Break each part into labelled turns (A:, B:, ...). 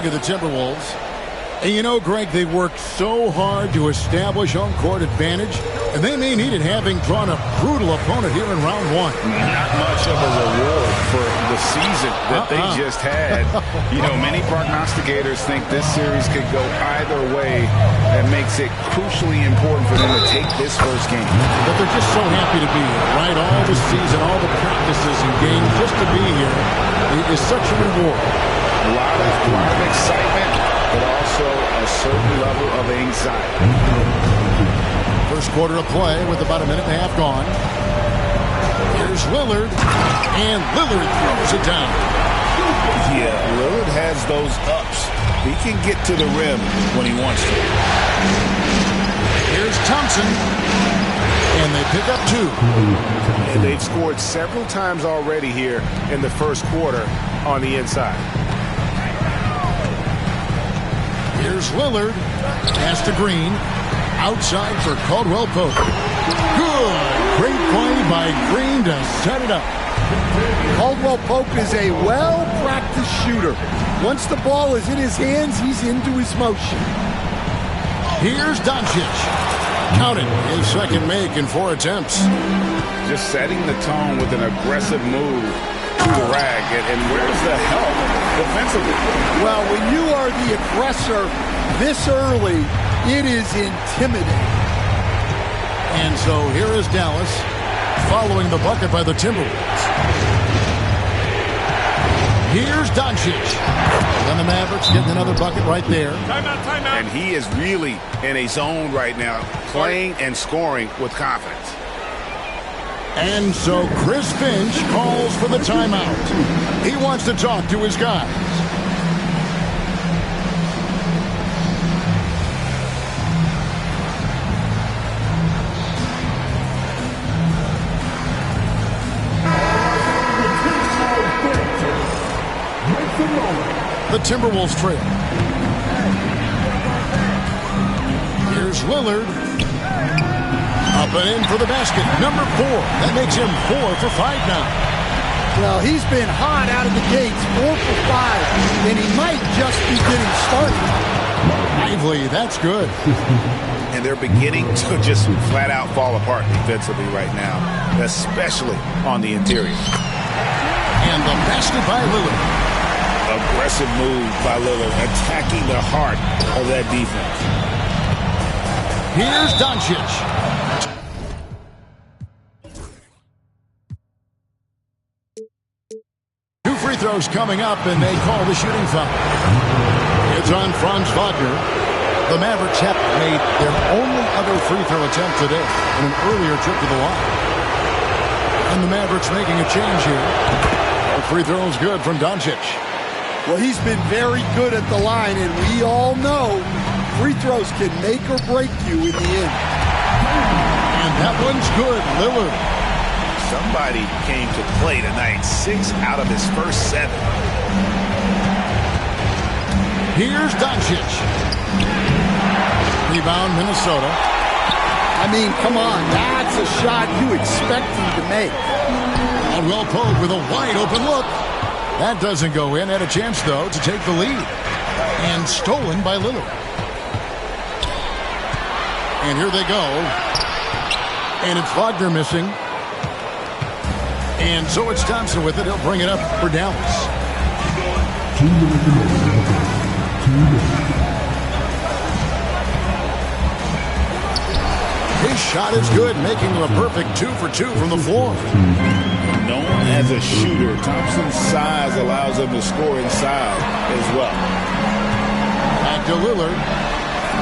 A: look at the Timberwolves. And you know, Greg, they worked so hard to establish home court advantage, and they may need it having drawn a brutal opponent here in round one.
B: Not much of a reward for the season that they just had. You know, many prognosticators think this series could go either way. That makes it crucially important for them to take this first game.
A: But they're just so happy to be here, right? All the season, all the practices and games, just to be here is such a reward.
B: A lot of excitement, but also a certain level of anxiety.
A: First quarter of play with about a minute and a half gone. Here's Lillard, and Lillard throws it down.
B: Yeah, Lillard has those ups. He can get to the rim when he wants to.
A: Here's Thompson, and they pick up 2.
C: And they've scored several times already here in the first quarter on the inside.
A: Here's Lillard. Pass to Green. Outside for Caldwell Pope. Good. Great play by Green to set it up.
D: Caldwell Pope is a well-practiced shooter. Once the ball is in his hands, he's into his motion.
A: Here's Doncic. Count it. His second make in 4 attempts.
B: Just setting the tone with an aggressive move to the rag. And where's the help defensively?
D: Well, when you are the aggressor this early, it is intimidating.
A: And so here is Dallas following the bucket by the Timberwolves. Here's Doncic. And the Mavericks getting another bucket right there.
C: Timeout, timeout.
B: And he is really in a zone right now, playing and scoring with confidence.
A: And so Chris Finch calls for the timeout. He wants to talk to his guys. The Timberwolves trail. Here's Lillard. Up and in for the basket. Number 4. That makes him 4 for 5 now.
D: Well, he's been hot out of the gates, 4 for 5, and he might just be getting started.
A: Lively, that's good.
B: And they're beginning to just flat out fall apart defensively right now, especially on the interior.
A: And the basket by Lillard.
B: Aggressive move by Lillard, attacking the heart of that defense.
A: Here's Doncic. 2 free throws coming up, and they call the shooting foul. It's on Franz Wagner. The Mavericks have made their only other free throw attempt today in an earlier trip to the line. And the Mavericks making a change here. The free throw is good from Doncic.
D: Well, he's been very good at the line, and we all know free throws can make or break you in the end.
A: And that one's good, Lillard.
B: Somebody came to play tonight, 6 out of his first 7.
A: Here's Doncic. Rebound, Minnesota.
D: I mean, come on, that's a shot you expect him to make.
A: Caldwell Pope with a wide open look. That doesn't go in. Had a chance, though, to take the lead. And stolen by Lillard. And here they go. And it's Wagner missing. And so it's Thompson with it. He'll bring it up for Dallas. His shot is good, making him a perfect 2 for 2 from the floor.
B: Known as a shooter, Thompson's size allows him to score inside as well.
A: Back to Lillard.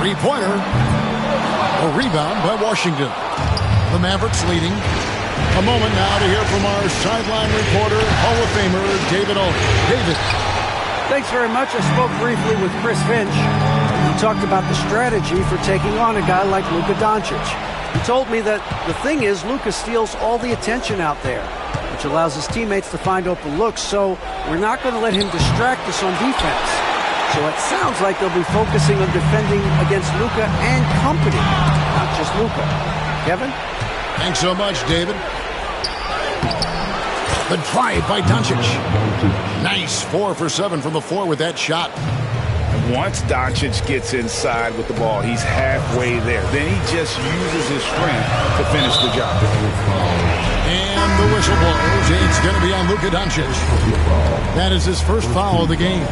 A: 3-pointer. A rebound by Washington. The Mavericks leading. A moment now to hear from our sideline reporter, Hall of Famer David Aldridge. David.
E: Thanks very much. I spoke briefly with Chris Finch. He talked about the strategy for taking on a guy like Luka Doncic. He told me that the thing is Luka steals all the attention out there, which allows his teammates to find open looks, so we're not going to let him distract us on defense. So it sounds like they'll be focusing on defending against Luka and company, not just Luka. Kevin?
A: Thanks so much, David. The drive by Doncic. Nice 4 for 7 from the floor with that shot.
B: Once Doncic gets inside with the ball, he's halfway there. Then he just uses his strength to finish the job.
A: And the whistle blows. It's going to be on Luka Doncic. That is his first foul of the game.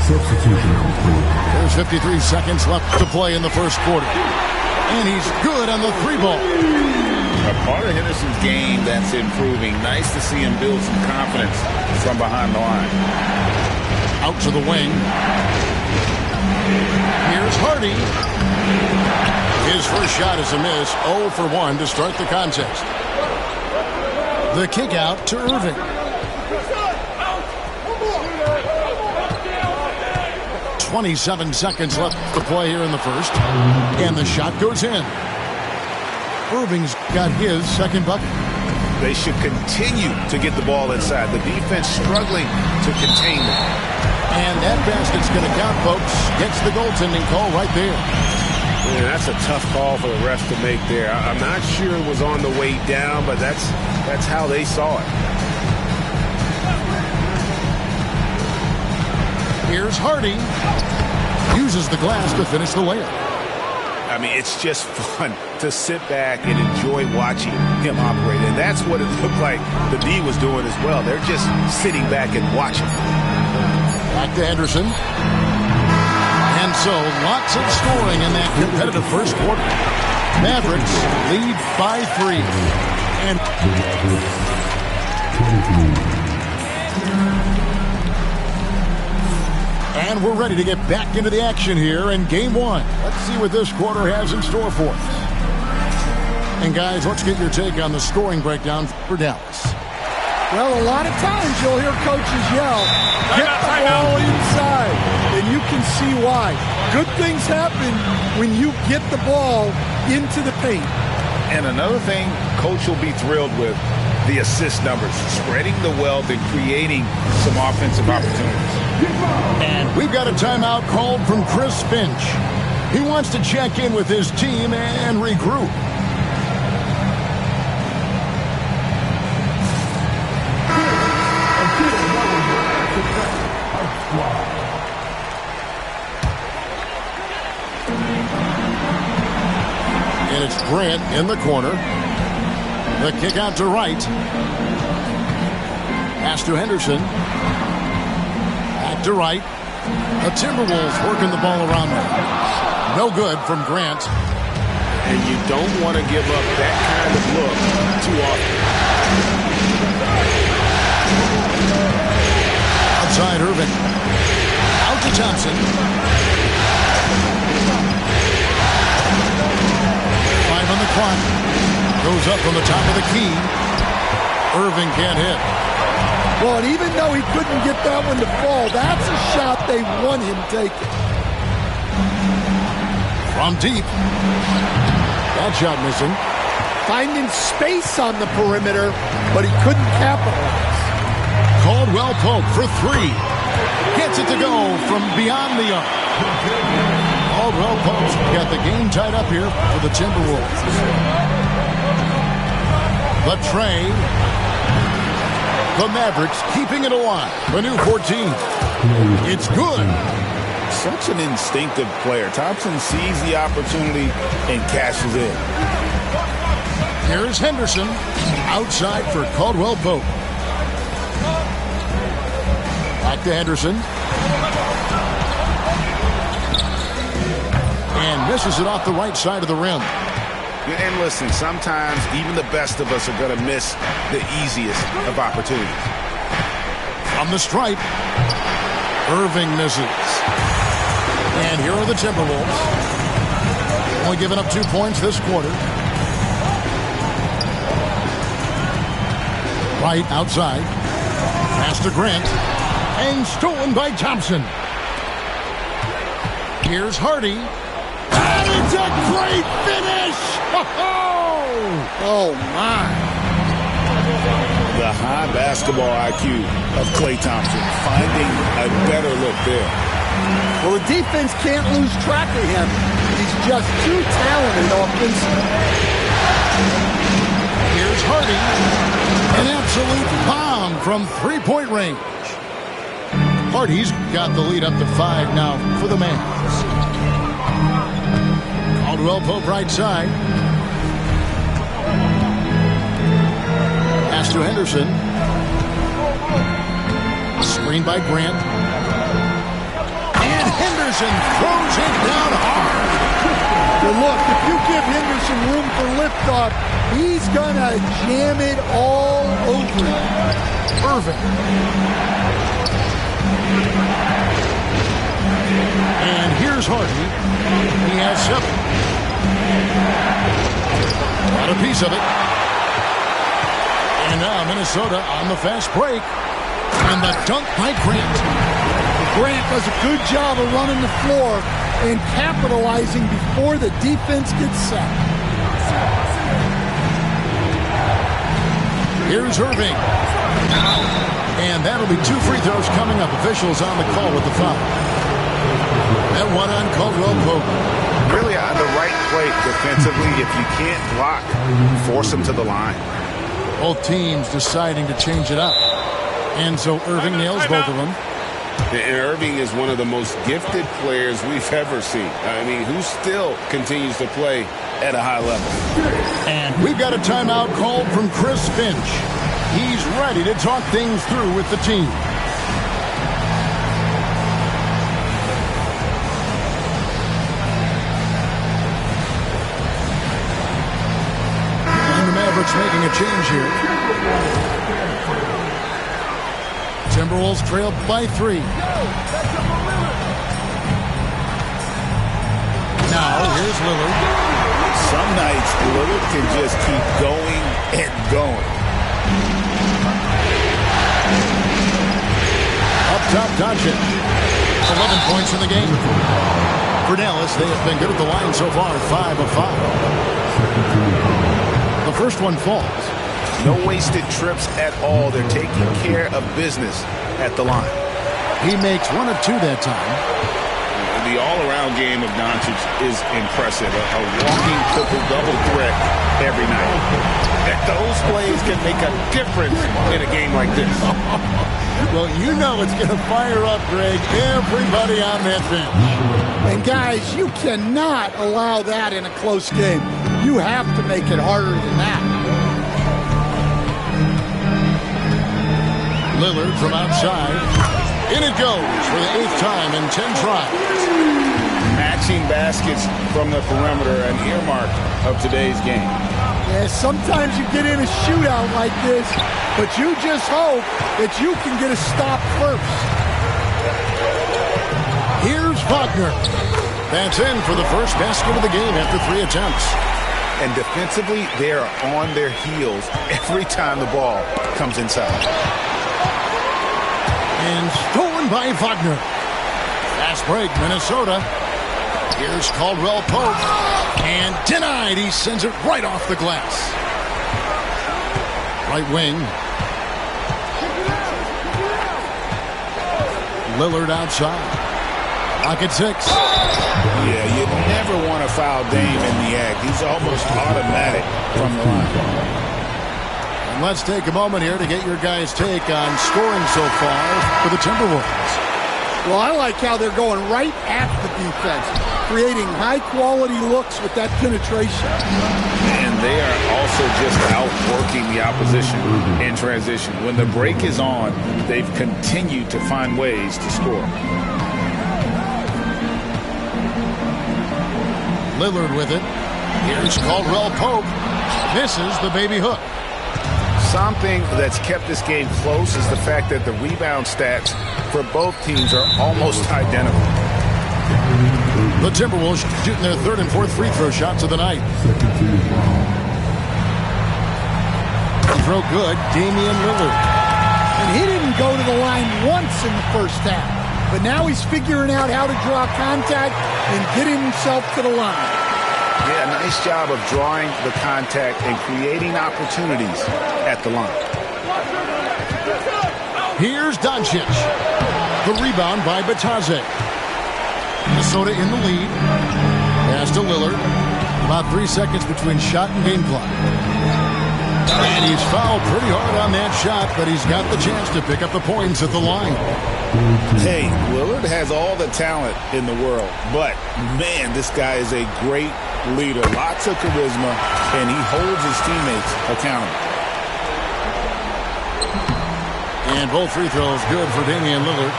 F: Substitution complete.
A: There's 53 seconds left to play in the first quarter. And he's good on the three ball.
B: A part of Henderson's game that's improving. Nice to see him build some confidence from behind the line.
A: Out to the wing. Here's Hardy. His first shot is a miss. 0 for 1 to start the contest. The kick out to Irving. 27 seconds left to play here in the first. And the shot goes in. Irving's got his second bucket.
C: They should continue to get the ball inside. The defense struggling to contain them.
A: And that basket's going to count, folks. Gets the goaltending call right there.
C: Yeah, that's a tough call for the refs to make there. I'm not sure it was on the way down, but that's how they saw it.
A: Here's Hardy. Uses the glass to finish the layup.
C: I mean, it's just fun to sit back and enjoy watching him operate. And that's what it looked like the D was doing as well. They're just sitting back and watching.
A: Back to Henderson. And so, lots of scoring in that competitive first quarter. Mavericks lead by 3. And we're ready to get back into the action here in Game 1. Let's see what this quarter has in store for us. And guys, let's get your take on the scoring breakdown for Dallas.
D: Well, a lot of times you'll hear coaches yell, get the ball inside, and you can see why. Good things happen when you get the ball into the paint.
B: And another thing Coach will be thrilled with, the assist numbers, spreading the wealth and creating some offensive opportunities.
A: And we've got a timeout called from Chris Finch. He wants to check in with his team and regroup. And it's Grant in the corner. The kick out to Wright. Pass to Henderson. Back to Wright. The Timberwolves working the ball around them. No good from Grant.
C: And you don't want to give up that kind of look too often.
A: Outside Irving. Out to Thompson. 5 on the clock. Goes up from the top of the key. Irving can't hit.
D: Well, and even though he couldn't get that one to fall, that's a shot they want him taking.
A: From deep. That shot missing.
D: Finding space on the perimeter, but he couldn't capitalize.
A: Caldwell Pope for 3. Gets it to go from beyond the arc. Caldwell Pope's got the game tied up here for the Timberwolves. The tray. The Mavericks keeping it alive. The new 14. It's good.
B: Such an instinctive player. Thompson sees the opportunity and cashes in.
A: Here's Henderson. Outside for Caldwell Pope. Back to Henderson. And misses it off the right side of the rim.
C: And listen, sometimes even the best of us are going to miss the easiest of opportunities.
A: From the stripe, Irving misses. And here are the Timberwolves. Only giving up 2 points this quarter. Right outside. Pass to Grant. And stolen by Thompson. Here's Hardy. And it's a great finish!
D: Oh, my.
B: The high basketball IQ of Klay Thompson, finding a better look there.
D: Well, the defense can't lose track of him. He's just too talented offensively.
A: Here's Hardy. An absolute bomb from three-point range. Hardy's got the lead up to 5 now for the Mavs. Caldwell Pope right side. Pass to Henderson. Screen by Grant. And Henderson throws it down hard.
D: Well, look, if you give Henderson room for liftoff, he's going to jam it all over Irving.
A: And here's Hardy. He has 7. Got a piece of it. And now Minnesota on the fast break. And the dunk by Grant.
D: Grant does a good job of running the floor and capitalizing before the defense gets set.
A: Here's Irving. And that'll be 2 free throws coming up. Officials on the call with the foul. That one on Caldwell Pope.
C: Really on the right play defensively. If you can't block, force them to the line.
A: Both teams deciding to change it up. And so Irving nails both of them.
B: And Irving is one of the most gifted players we've ever seen. I mean, who still continues to play at a high level.
A: And we've got a timeout called from Chris Finch. He's ready to talk things through with the team. And the Mavericks making a change here. Timberwolves trail by 3. Now, here's Lillard.
C: Some nights, Lillard can just keep going and going.
A: Up top, Doncic. 11 points in the game. For Dallas, they have been good at the line so far, 5 of 5. The first one falls.
C: No wasted trips at all. They're taking care of business at the line.
A: He makes 1 of 2 that time.
B: The all-around game of Doncic is impressive. A walking triple-double threat every night. And those plays can make a difference in a game like this.
A: Well, you know it's going to fire up, Greg, everybody on that bench.
D: And guys, you cannot allow that in a close game. You have to make it harder than that.
A: Lillard from outside. In it goes for the 8th time in 10 tries.
B: Matching baskets from the perimeter, an earmark of today's game.
D: Yeah, sometimes you get in a shootout like this, but you just hope that you can get a stop first.
A: Here's Wagner. That's in for the first basket of the game after 3 attempts.
C: And defensively, they are on their heels every time the ball comes inside.
A: And stolen by Wagner. Fast break, Minnesota. Here's Caldwell Pope. And denied. He sends it right off the glass. Right wing. Lillard outside. Pocket 6.
C: Yeah, you never want to foul Dame in the act. He's almost automatic from the line.
A: And let's take a moment here to get your guys' take on scoring so far for the Timberwolves.
D: Well, I like how they're going right at the defense, creating high-quality looks with that penetration.
B: And they are also just outworking the opposition in transition. When the break is on, they've continued to find ways to score.
A: Lillard with it. Here's Caldwell Pope. Misses the baby hook.
C: Something that's kept this game close is the fact that the rebound stats for both teams are almost identical.
A: The Timberwolves shooting their 3rd and 4th free throw shots of the night. Throw good, Damian Lillard.
D: And he didn't go to the line once in the first half. But now he's figuring out how to draw contact and getting himself to the line.
C: Yeah, nice job of drawing the contact and creating opportunities at the line.
A: Here's Doncic. The rebound by Bataze. Minnesota in the lead. Pass to Lillard. About 3 seconds between shot and game clock. And he's fouled pretty hard on that shot, but he's got the chance to pick up the points at the line.
C: Hey, Lillard has all the talent in the world, but, man, this guy is a great leader. Lots of charisma, and he holds his teammates accountable.
A: And both free throws good for Damian Lillard.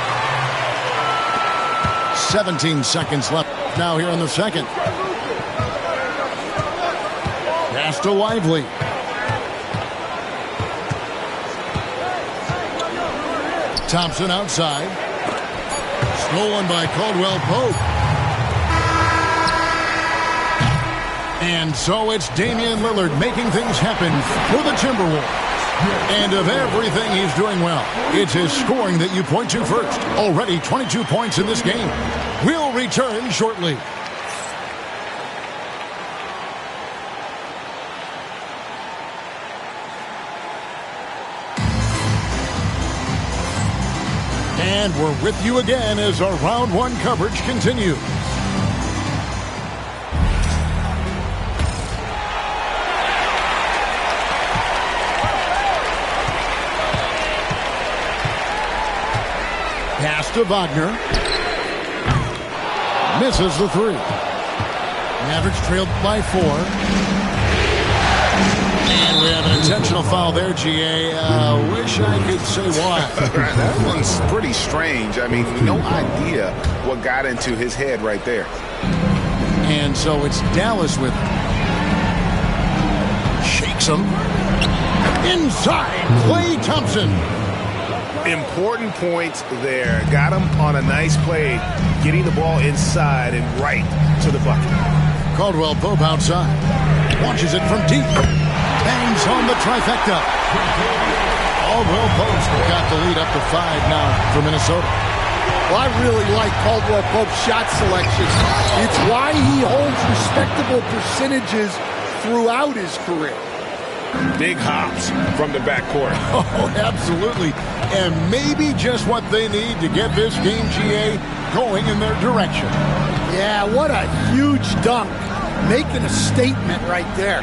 A: 17 seconds left now here in the second. Pass to Lively. Thompson outside. Stolen by Caldwell Pope. And so it's Damian Lillard making things happen for the Timberwolves. And of everything he's doing well, it's his scoring that you point to first. Already 22 points in this game. We'll return shortly. And we're with you again as our round one coverage continues. Pass to Wagner. Misses the three. Mavericks trailed by 4. And we have an intentional foul there, GA. Wish I could say why.
B: That one's pretty strange. I mean, no idea what got into his head right there.
A: And so it's Dallas with him. Shakes him. Inside, Klay Thompson.
C: Important points there. Got him on a nice play, getting the ball inside and right to the bucket.
A: Caldwell Pope outside. Launches it from deep. Bangs on the trifecta. Caldwell Pope's got the lead up to 5 now for Minnesota.
D: Well, I really like Caldwell Pope's shot selection. It's why he holds respectable percentages throughout his career.
C: Big hops from the backcourt.
A: Oh, absolutely. And maybe just what they need to get this game, GA, going in their direction.
D: Yeah, what a huge dunk. Making a statement right there.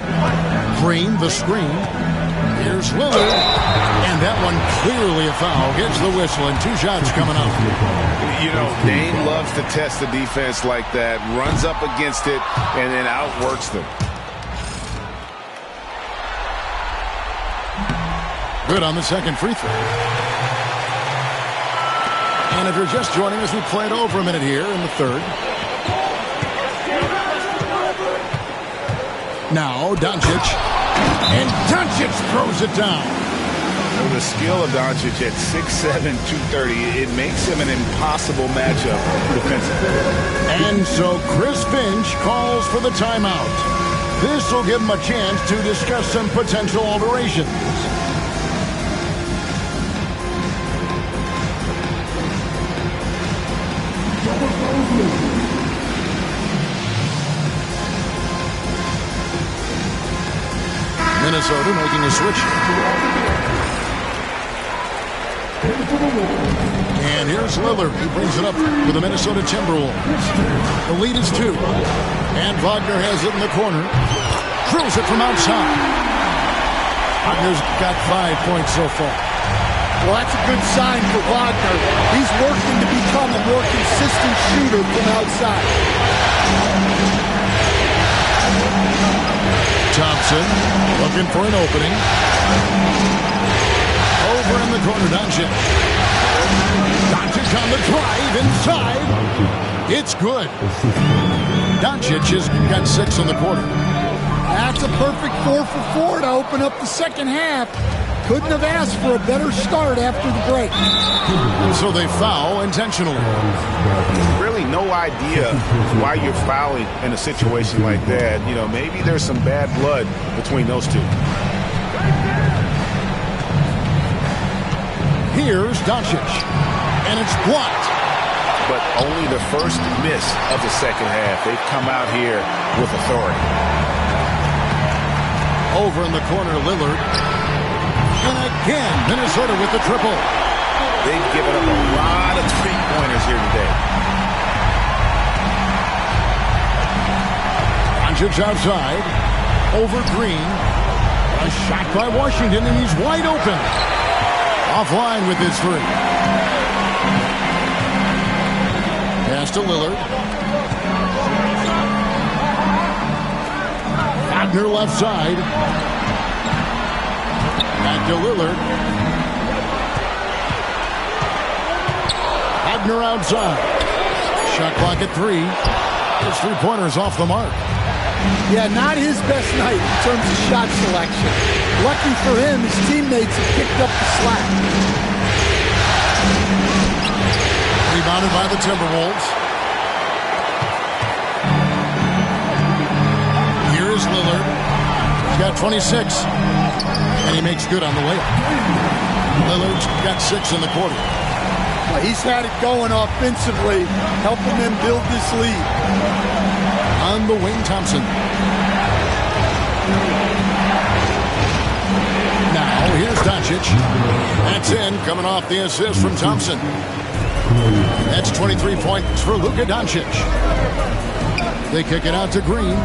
A: Green, the screen. Here's Lillard. And that one clearly a foul. Gets the whistle and 2 shots coming up.
B: You know, Dame loves to test the defense like that. Runs up against it and then outworks them.
A: Good on the second free throw. And if you're just joining us, we played over a minute here in the third. Now Doncic. And Doncic throws it down.
B: With the skill of Doncic at 6'7", 230, it makes him an impossible matchup defensively.
A: And so Chris Finch calls for the timeout. This will give him a chance to discuss some potential alterations. Minnesota making a switch. And here's Lillard. He brings it up for the Minnesota Timberwolves. The lead is 2. And Wagner has it in the corner. Drills it from outside. Wagner's got 5 points so far.
D: Well, that's a good sign for Wagner. He's working to become a more consistent shooter from outside.
A: Thompson looking for an opening. Over in the corner, Doncic. Doncic on the drive inside. It's good. Doncic has got 6 in the quarter.
D: That's a perfect 4 for 4 to open up the second half. Couldn't have asked for a better start after the break.
A: So they foul intentionally.
C: Really no idea why you're fouling in a situation like that. You know, maybe there's some bad blood between those two.
A: Here's Doncic. And it's blocked.
C: But only the first miss of the second half. They've come out here with authority.
A: Over in the corner, Lillard. And again, Minnesota with the triple.
C: They've given up a lot of three-pointers here today.
A: Doncic outside. Over Green. A shot by Washington, and he's wide open. Offline with his three. Pass to Lillard. Wagner left side. Back to Lillard. Wagner outside. Shot clock at 3. His three-pointers off the mark.
D: Yeah, not his best night in terms of shot selection. Lucky for him, his teammates have picked up the slack.
A: Rebounded by the Timberwolves. Here's Lillard. He's got 26. And he makes good on the layup. Lillard's got 6 in the quarter.
D: Well, he's had it going offensively, helping them build this lead.
A: On the wing, Thompson. Now, here's Doncic. That's in, coming off the assist from Thompson. That's 23 points for Luka Doncic. They kick it out to Green.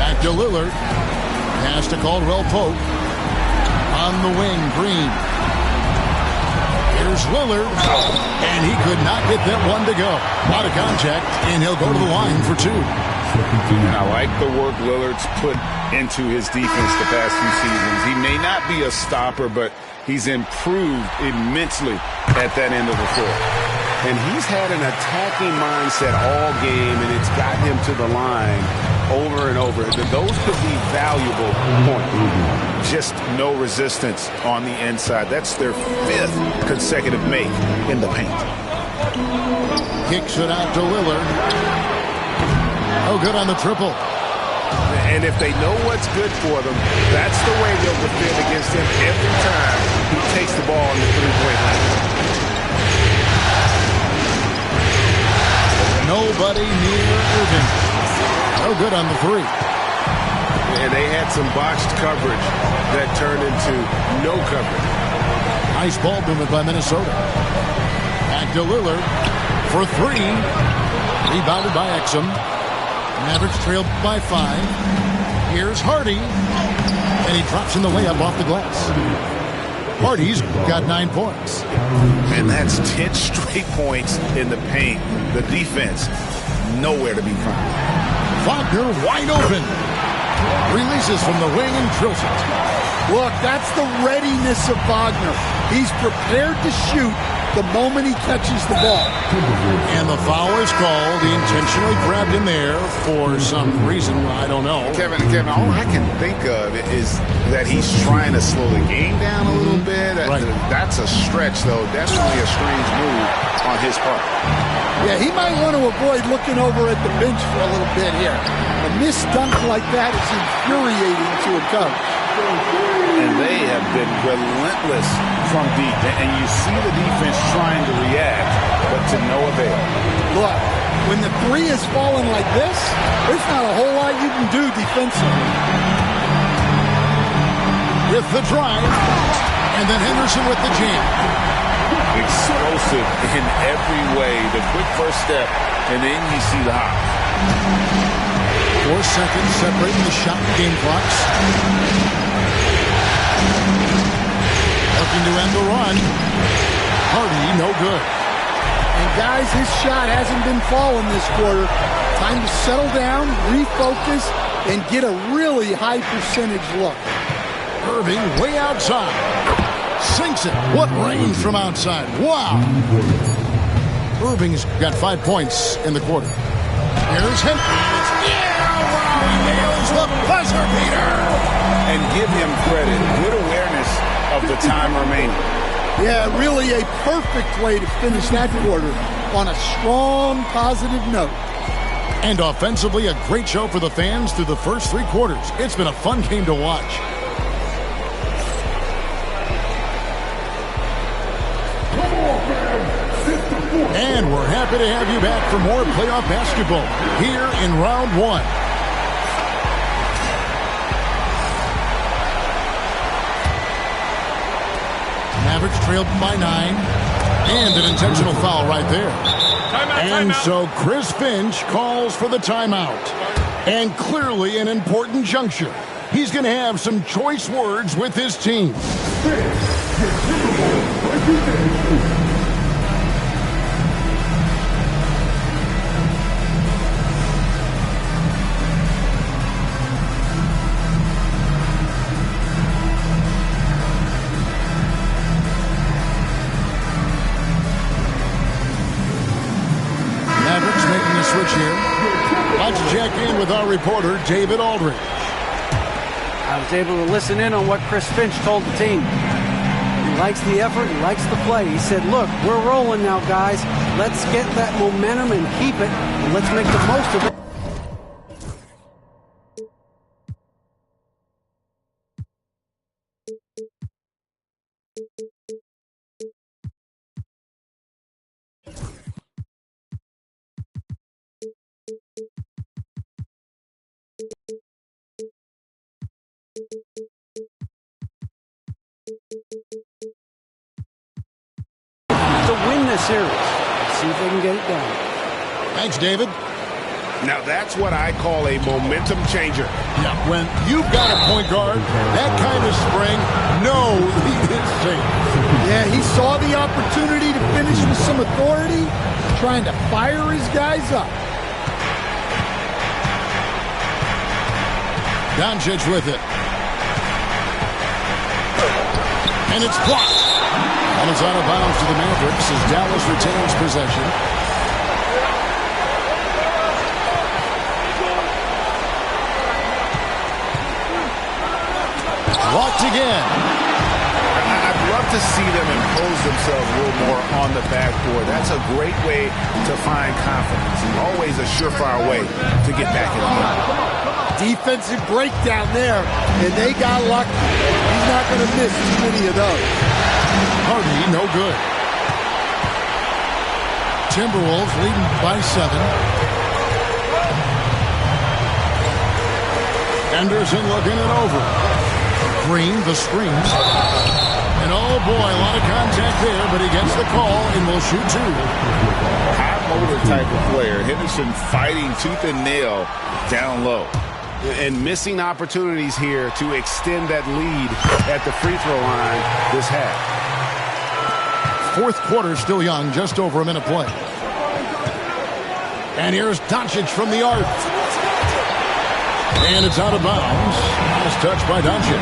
A: Back to Lillard. Pass to Caldwell Pope. On the wing, Green. Here's Lillard. And he could not get that one to go. Out of contact, and he'll go to the line for 2.
B: And I like the work Lillard's put into his defense the past few seasons. He may not be a stopper, but he's improved immensely at that end of the floor. And he's had an attacking mindset all game, and it's got him to the line over and over. Those could be valuable points. Just no resistance on the inside. That's their 5th consecutive make in the paint.
A: Kicks it out to Lillard. Oh, good on the triple.
C: And if they know what's good for them, that's the way they'll defend against him every time he takes the ball in the three-point line.
A: Nobody near Irving. No good on the 3.
C: And they had some botched coverage that turned into no coverage.
A: Nice ball movement by Minnesota. Back to Lillard for 3. Rebounded by Exum. Mavericks trailed by 5. Here's Hardy. And he drops in the layup off the glass. Hardy's got 9 points.
C: And that's 10 straight points in the paint. The defense, nowhere to be found.
A: Wagner wide open. Releases from the wing and drills it.
D: Look, that's the readiness of Wagner. He's prepared to shoot the moment he catches the ball.
A: And the foul is called. He intentionally grabbed him there for some reason. I don't know.
B: Kevin, all I can think of is that he's trying to slow the game down a little bit.
A: Right.
B: That's a stretch, though. Definitely a strange move on his part.
D: Yeah, he might want to avoid looking over at the bench for a little bit here. A missed dunk like that is infuriating to a coach.
C: And they have been relentless from deep. And you see the defense trying to react, but to no avail.
D: Look, when the 3 is falling like this, there's not a whole lot you can do defensively.
A: With the drive. And then Henderson with the jam.
C: Explosive in every way. The quick first step, and then you see the hop.
A: 4 seconds separating the shot and game clocks. Looking to end the run. Hardy, no good.
D: And guys, his shot hasn't been falling this quarter. Time to settle down, refocus, and get a really high percentage look.
A: Irving way outside. Sinks it. What range from outside. Wow. Irving's got 5 points in the quarter. Here's him. Yeah, wow, he nails the buzzer beater.
C: And give him credit. Good awareness of the time remaining.
D: Yeah, really a perfect way to finish that quarter on a strong, positive note.
A: And offensively, a great show for the fans through the first 3 quarters. It's been a fun game to watch. And we're happy to have you back for more playoff basketball here in round 1. Mavericks trailed by 9. And an intentional foul right there. And so Chris Finch calls for the timeout. And clearly an important juncture. He's going to have some choice words with his team. Mavericks making the switch here. Let's check in with our reporter, David Aldridge.
E: I was able to listen in on what Chris Finch told the team. He likes the effort, he likes the play. He said, look, we're rolling now, guys. Let's get that momentum and keep it, and let's make the most of it. To win this series. See if they can get it done.
A: Thanks, David.
C: Now that's what I call a momentum changer.
A: Yeah, when you've got a point guard, that kind of spring, no lead is safe.
D: Yeah, he saw the opportunity to finish with some authority, trying to fire his guys up.
A: Doncic with it. And it's blocked. And it's out of bounds to the Mavericks as Dallas retains possession. Blocked again.
C: I'd love to see them impose themselves a little more on the backboard. That's a great way to find confidence and always a surefire way to get back in the game.
D: Defensive breakdown there, and they got lucky. He's not going to miss too many of those.
A: Hardy, no good. Timberwolves leading by 7. Anderson looking it over. Green, the screens. And oh boy, a lot of contact there, but he gets the call and will shoot 2.
C: High motor type of player. Henderson fighting tooth and nail down low. And missing opportunities here to extend that lead at the free throw line this half.
A: Fourth quarter still young, just over a minute play. And here's Doncic from the arc. And it's out of bounds. Nice touch by Doncic.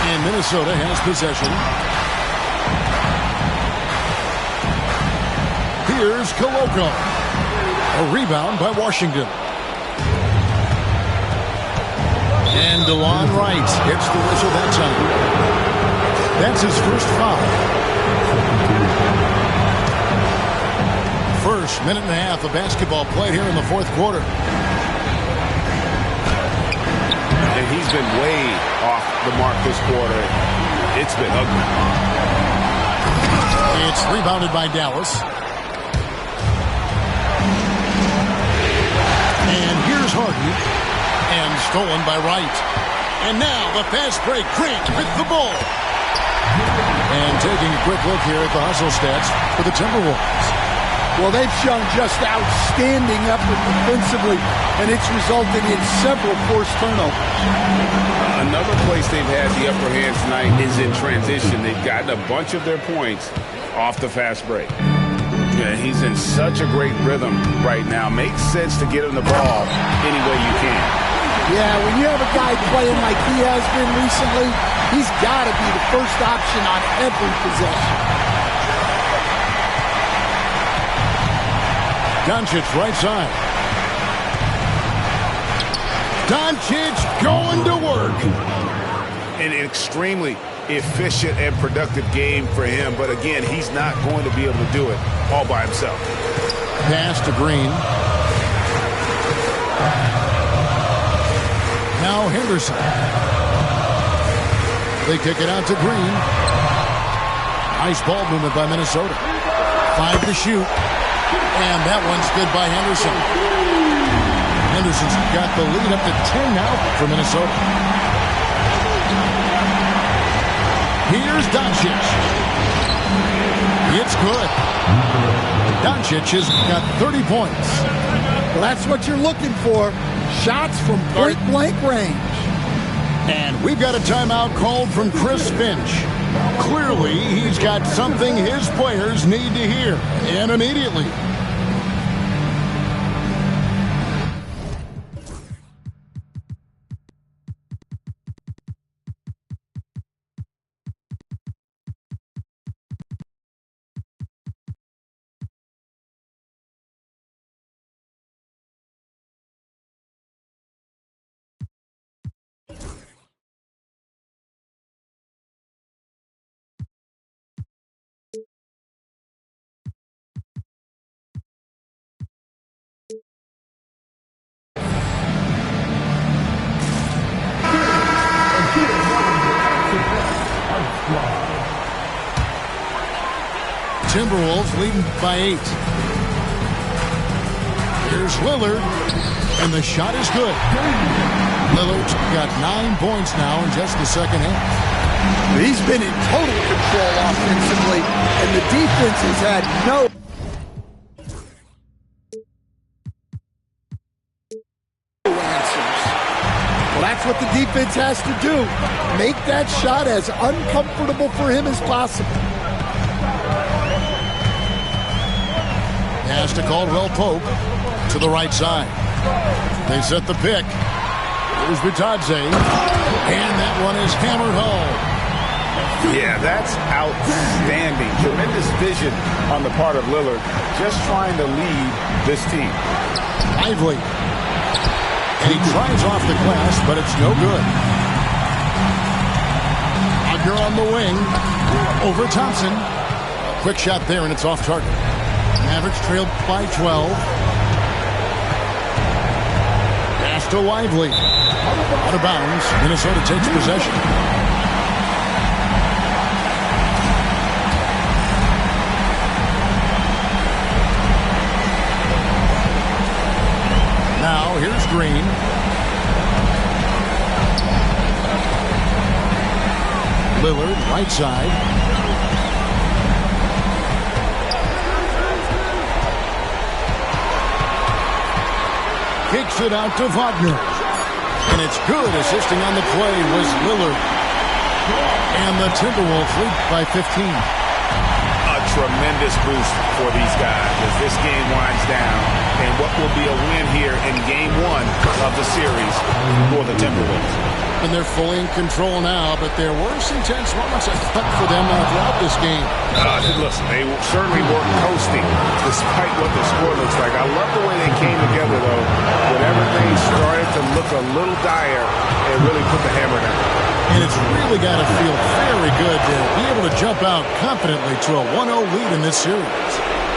A: And Minnesota has possession. Here's Koloko. A rebound by Washington. And DeLon Wright hits the whistle that time. That's his first foul. First minute and a half of basketball played here in the fourth quarter.
C: And he's been way off the mark this quarter. It's been ugly.
A: It's rebounded by Dallas. And here's Harden. And stolen by Wright. And now the fast break. Grant with the ball. And taking a quick look here at the hustle stats for the Timberwolves.
D: Well, they've shown just outstanding effort defensively, and it's resulted in several forced turnovers.
C: Another place they've had the upper hand tonight is in transition. They've gotten a bunch of their points off the fast break. Yeah, he's in such a great rhythm right now. Makes sense to get him the ball any way you can.
D: Yeah, when you have a guy playing like he has been recently, he's got to be the first option on every possession.
A: Doncic right side. Doncic going to work.
C: An extremely efficient and productive game for him, but again, he's not going to be able to do it all by himself.
A: Pass to Green. Now Henderson. They kick it out to Green. Nice ball movement by Minnesota. 5 to shoot. And that one's good by Henderson. Henderson's got the lead up to 10 now for Minnesota. Here's Doncic. It's good. Doncic has got 30 points.
D: Well, that's what you're looking for. Shots from point-blank range.
A: And we've got a timeout called from Chris Finch. Clearly, he's got something his players need to hear, and immediately. Timberwolves leading by 8. Here's Lillard, and the shot is good. Lillard's got 9 points now in just the second half.
D: He's been in total control offensively, and the defense has had no answers. Well, that's what the defense has to do. Make that shot as uncomfortable for him as possible.
A: Pass to Caldwell Pope to the right side. They set the pick. Here's Bitadze. And that one is hammered home.
B: Yeah, that's outstanding. Tremendous vision on the part of Lillard. Just trying to lead this team.
A: Lively. And he tries off the glass, but it's no good. Wagner on the wing. Over Thompson. A quick shot there, and it's off target. Mavericks trailed by 12. Pass to Lively. Out of bounds. Minnesota takes possession. Now here's Green. Lillard, right side. Kicks it out to Wagner. And it's good. Assisting on the play was Lillard. And the Timberwolves lead by 15.
B: A tremendous boost for these guys as this game winds down. And what will be a win here in Game 1 of the series for the Timberwolves.
A: And they're fully in control now, but there were some tense moments, I thought, for them throughout this game.
B: Listen, they certainly weren't coasting despite what the score looks like. I love the way they came together, though, when everything started to look a little dire and really put the hammer down.
A: And it's really got to feel very good to be able to jump out confidently to a 1-0 lead in this series.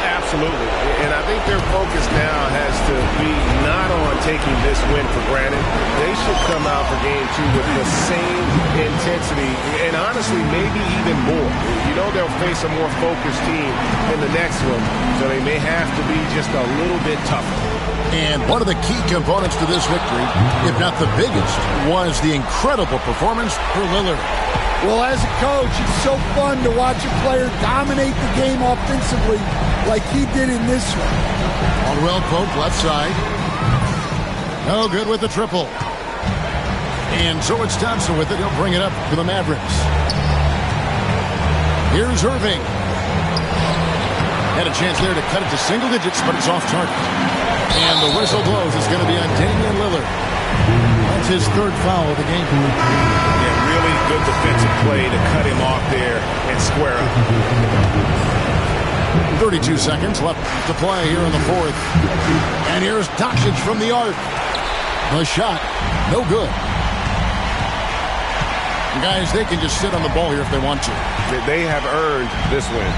B: Absolutely. And I think their focus now has to be not on taking this win for granted. They should come out for Game 2 with the same intensity and honestly maybe even more. You know they'll face a more focused team in the next one, so they may have to be just a little bit tougher.
A: And one of the key components to this victory, if not the biggest, was the incredible performance for Lillard.
D: Well, as a coach, it's so fun to watch a player dominate the game offensively like he did in this one.
A: Caldwell Pope, left side. No good with the triple. And so it's Thompson with it. He'll bring it up to the Mavericks. Here's Irving. Had a chance there to cut it to single digits, but it's off target. And the whistle blows. It's going to be on Damian Lillard. That's his third foul of the game.
B: Yeah, really good defensive play to cut him off there and square up.
A: 32 seconds left to play here in the fourth. And here's Doncic from the arc. The shot, no good. And guys, they can just sit on the ball here if they want to.
B: They have earned this win.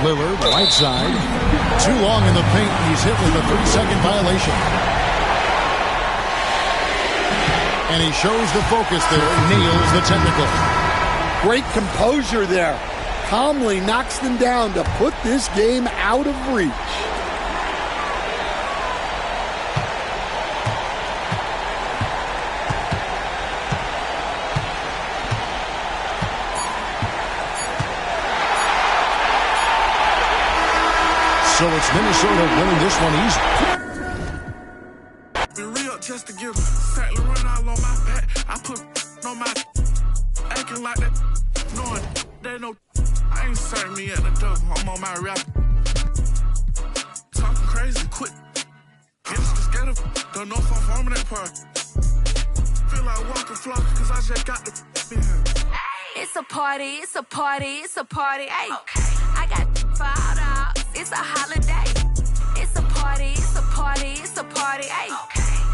A: Lillard, right side. Too long in the paint. He's hit with a 3-second violation. And he shows the focus there. Nails the technical.
D: Great composure there. Calmly knocks them down to put this game out of reach.
A: So it's Minnesota winning this one easy.
F: Be real just to give Saint Laurent all on my back. I put on my acting like that, knowing they know I ain't serving me at the door. I'm on my rap. Talking crazy, quick. Get scared of, don't know if I'm forming that part. Feel like walking flock, cause I just got the in here.
G: It's a party, it's a party, it's a party, ayy. I got fired out, it's a holiday. It's a party, it's a party, it's a party, ayy.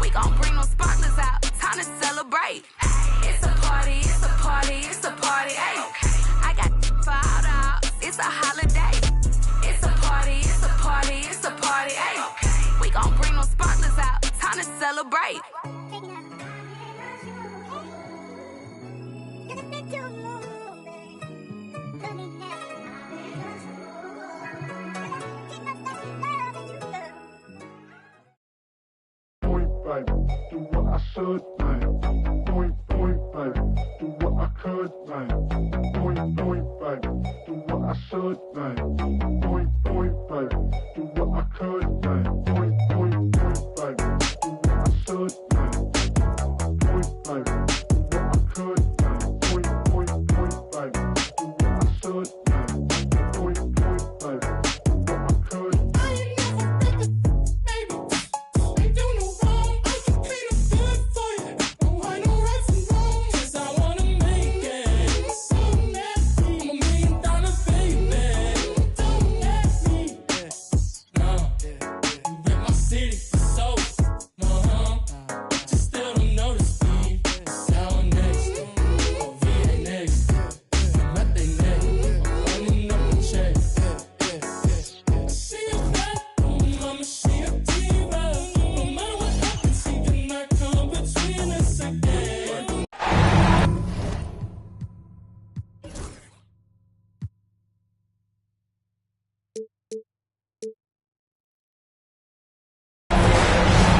G: We gon' bring those sparklers out, time to celebrate. It's a party, it's a party, it's a party, ayy. I got fired out, it's a holiday. It's a party, it's a party, it's a party, ayy. We gon' bring those sparklers out, time to celebrate.
H: Do what I should, man. Point, baby. Do what I could, man. Point, baby. Do what I should, man. Point, baby. Do what I could, man. Point, baby. Do what I should, man. Point, baby. Do what I could, man. Point, baby. Do what I should, man. Point, baby. Do what I could.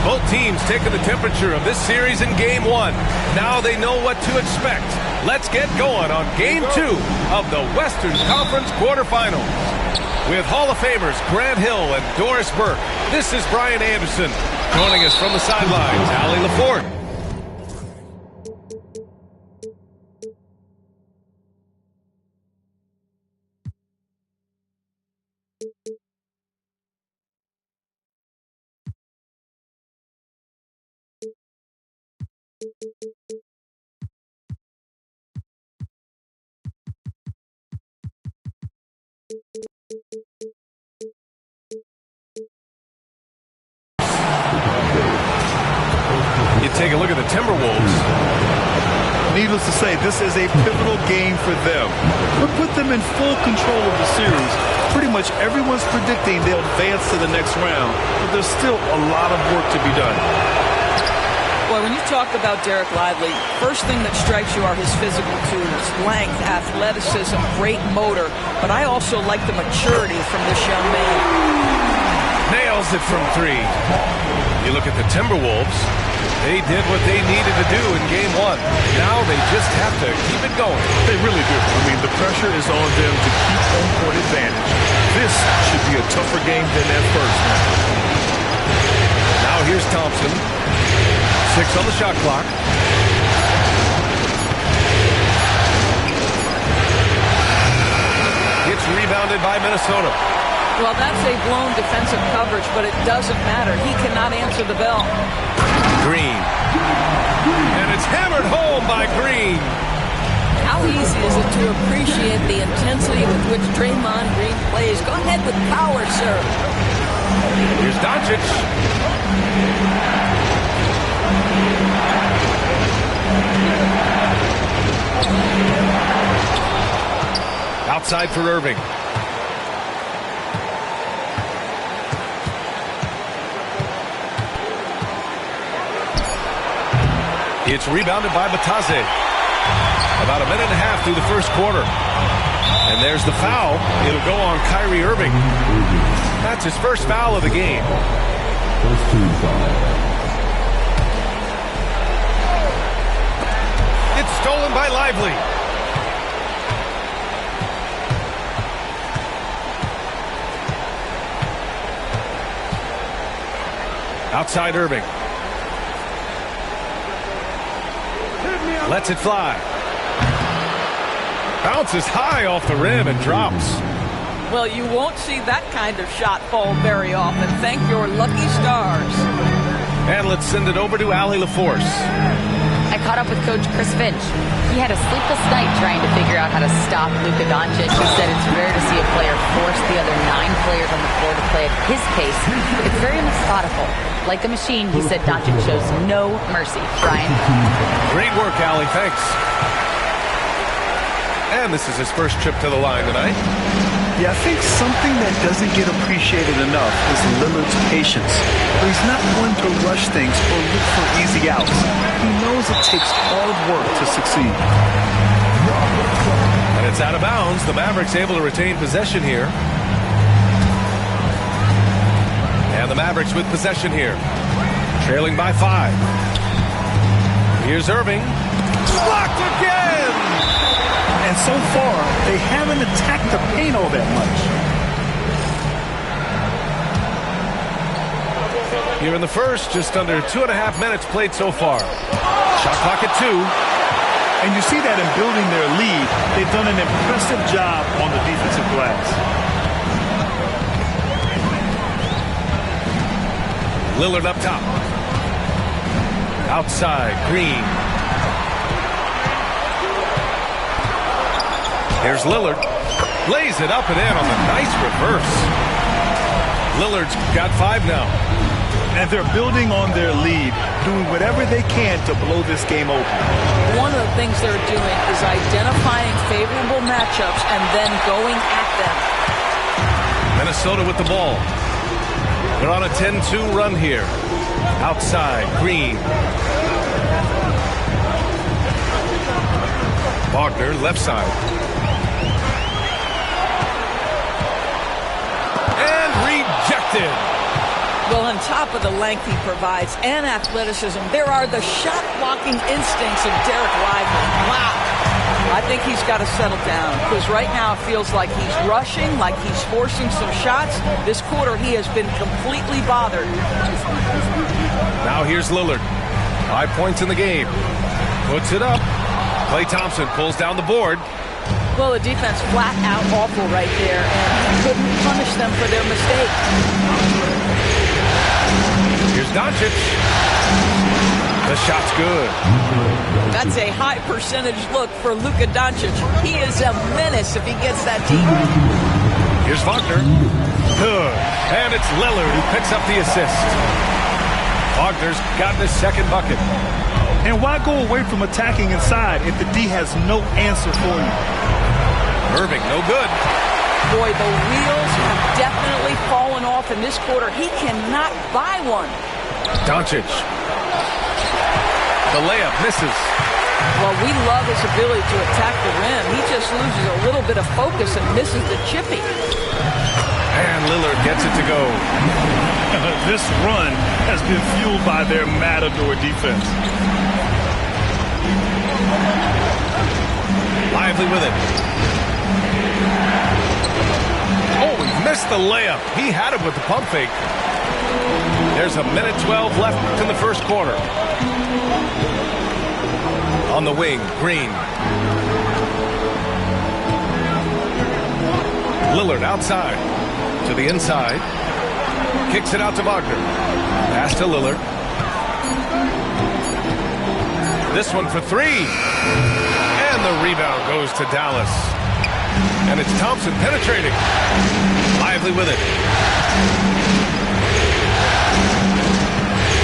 I: Both teams taking the temperature of this series in Game 1. Now they know what to expect. Let's get going on Game 2 of the Western Conference quarterfinals. With Hall of Famers Grant Hill and Doris Burke, this is Brian Anderson. Joining us from the sidelines, Allie LaForte. You take a look at the Timberwolves.
J: Needless to say, this is a pivotal game for them. We'll put them in full control of the series. Pretty much everyone's predicting they'll advance to the next round, but there's still a lot of work to be done.
K: Well, when you talk about Derek Lively, first thing that strikes you are his physical tools, length, athleticism, great motor, but I also like the maturity from this young man.
I: Nails it from 3. You look at the Timberwolves, they did what they needed to do in Game 1. Now they just have to keep it going.
J: They really do. I mean, the pressure is on them to keep home court advantage. This should be a tougher game than that first one.
I: Now here's Thompson. 6 on the shot clock. It's rebounded by Minnesota.
K: Well, that's a blown defensive coverage, but it doesn't matter. He cannot answer the bell.
I: Green. And it's hammered home by Green.
K: How easy is it to appreciate the intensity with which Draymond Green plays? Go ahead with power, sir.
I: Here's Doncic. Outside for Irving. It's rebounded by Batase. About a minute and a half through the first quarter. And there's the foul. It'll go on Kyrie Irving. That's his first foul of the game.
H: First team foul.
I: It's stolen by Lively. Outside Irving. Lets it fly. Bounces high off the rim and drops.
K: Well, you won't see that kind of shot fall very often. Thank your lucky stars.
I: And let's send it over to Allie LaForce.
L: I caught up with Coach Chris Finch. He had a sleepless night trying to figure out how to stop Luka Doncic. He said it's rare to see a player force the other 9 players on the floor to play at his pace. It's very methodical. Like a machine, he said Doncic shows no mercy. Brian?
I: Great work, Allie. Thanks. And this is his first trip to the line tonight.
J: Yeah, I think something that doesn't get appreciated enough is Lillard's patience. He's not one to rush things or look for easy outs. He knows it takes hard work to succeed.
I: And it's out of bounds. The Mavericks able to retain possession here. And the Mavericks with possession here. Trailing by 5. Here's Irving. Blocked again!
J: And so far, they haven't attacked the paint all that much.
I: Here in the first, just under 2.5 minutes played so far. Shot clock at 2.
J: And you see that in building their lead, they've done an impressive job on the defensive glass.
I: Lillard up top. Outside, Green. Here's Lillard. Lays it up and in on the nice reverse. Lillard's got 5 now.
J: And they're building on their lead, doing whatever they can to blow this game open.
K: One of the things they're doing is identifying favorable matchups and then going at them.
I: Minnesota with the ball. They're on a 10-2 run here. Outside, Green. Wagner, left side. And rejected.
K: Well, on top of the length he provides and athleticism, there are the shot-blocking instincts of Derek Lively. Wow. I think he's got to settle down because right now it feels like he's rushing, like he's forcing some shots. This quarter he has been completely bothered.
I: Now here's Lillard. 5 points in the game. Puts it up. Klay Thompson pulls down the board.
K: Well, the defense flat out awful right there, and he couldn't punish them for their mistake.
I: Here's Doncic. The shot's good.
K: That's a high percentage look for Luka Doncic. He is a menace if he gets that deep.
I: Here's Wagner. Good. And it's Lillard who picks up the assist. Wagner's gotten his second bucket.
J: And why go away from attacking inside if the D has no answer for you?
I: Irving, no good.
K: Boy, the wheels have definitely fallen off in this quarter. He cannot buy one.
I: Doncic. The layup misses.
K: Well, we love his ability to attack the rim. He just loses a little bit of focus and misses the chippy.
I: And Lillard gets it to go.
J: This run has been fueled by their matador defense.
I: Lively with it. Oh, he missed the layup. He had it with the pump fake. There's a minute 12 left in the first quarter. On the wing, Green. Lillard outside. To the inside. Kicks it out to Wagner. Pass to Lillard. This one for 3. And the rebound goes to Dallas. And it's Thompson penetrating. Lively with it.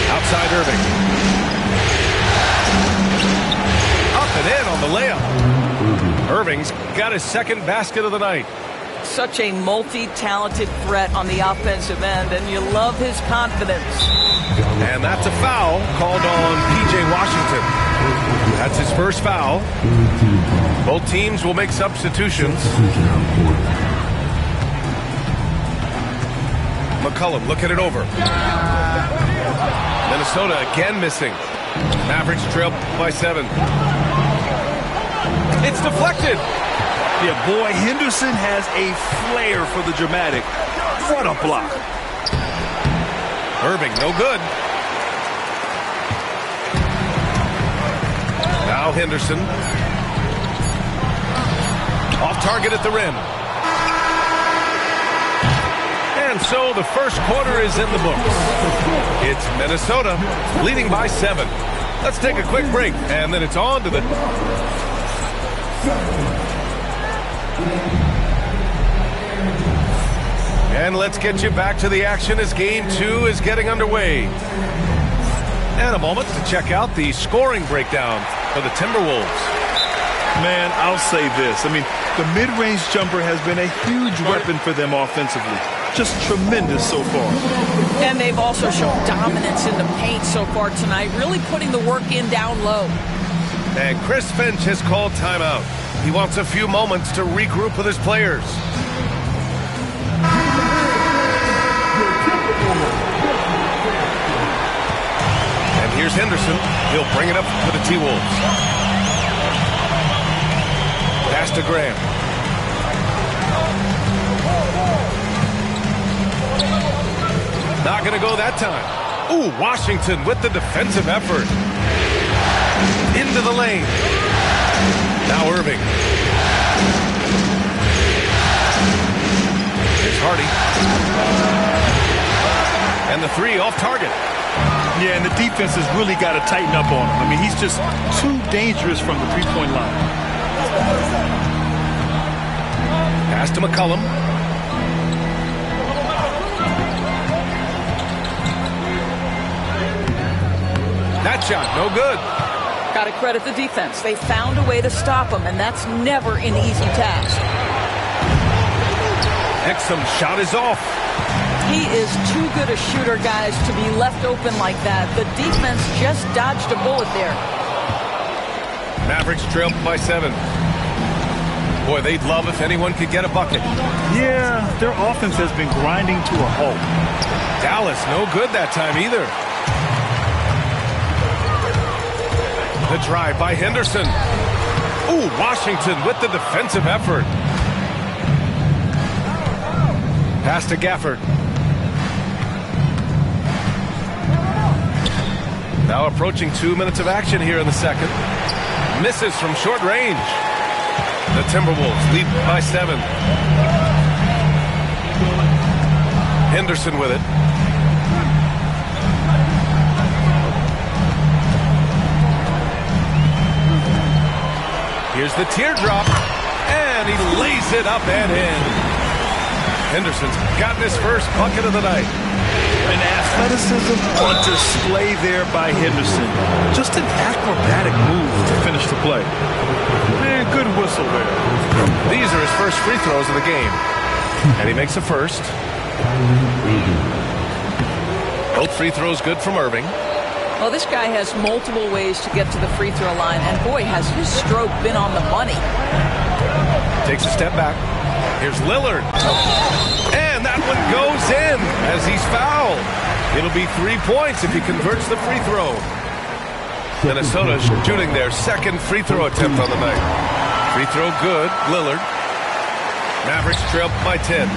I: Outside Irving. Up and in on the layup. Irving's got his second basket of the night.
K: Such a multi-talented threat on the offensive end, and you love his confidence.
I: And that's a foul called on P.J. Washington. That's his first foul. Both teams will make substitutions. McCollum looking it over. Minnesota again missing. Mavericks trail by 7. It's deflected.
J: Yeah, boy, Henderson has a flair for the dramatic. What a block.
I: Irving, no good. Now Now Henderson. Off target at the rim. And so the first quarter is in the books. It's Minnesota leading by 7. Let's take a quick break, and then it's on to the... And let's get you back to the action as Game 2 is getting underway. And a moment to check out the scoring breakdown for the Timberwolves.
J: Man, I'll say this. I mean, the mid-range jumper has been a huge weapon for them offensively. Just tremendous so far.
K: And they've also shown dominance in the paint so far tonight, really putting the work in down low.
I: And Chris Finch has called timeout. He wants a few moments to regroup with his players. And here's Henderson. He'll bring it up for the T-Wolves. Pass to Graham. Not going to go that time. Ooh, Washington with the defensive effort. Into the lane. Now Irving. Here's Hardy. And the three off target.
J: Yeah, and the defense has really got to tighten up on him. I mean, he's just too dangerous from the three-point line.
I: Pass to McCollum. That shot, no good.
K: Got to credit the defense. They found a way to stop him, and that's never an easy task.
I: Exum's shot is off.
K: He is too good a shooter, guys, to be left open like that. The defense just dodged a bullet there.
I: Mavericks trailed by 7. Boy, they'd love if anyone could get a bucket.
J: Yeah, their offense has been grinding to a halt.
I: Dallas, no good that time either. The drive by Henderson. Ooh, Washington with the defensive effort. Pass to Gafford. Now approaching 2 minutes of action here in the second. Misses from short range. The Timberwolves lead by 7. Henderson with it. Here's the teardrop, and he lays it up and in. Henderson's gotten his first bucket of the night.
J: An athleticism on display there by Henderson. Just an acrobatic move to finish the play. Man, good whistle there.
I: These are his first free throws of the game. And he makes a first. Both free throws good from Irving.
K: Well, this guy has multiple ways to get to the free throw line, and boy, has his stroke been on the money.
I: Takes a step back. Here's Lillard. And that one goes in as he's fouled. It'll be 3 points if he converts the free throw. Minnesota shooting their second free throw attempt on the night. Free throw good, Lillard. Mavericks trail by 10.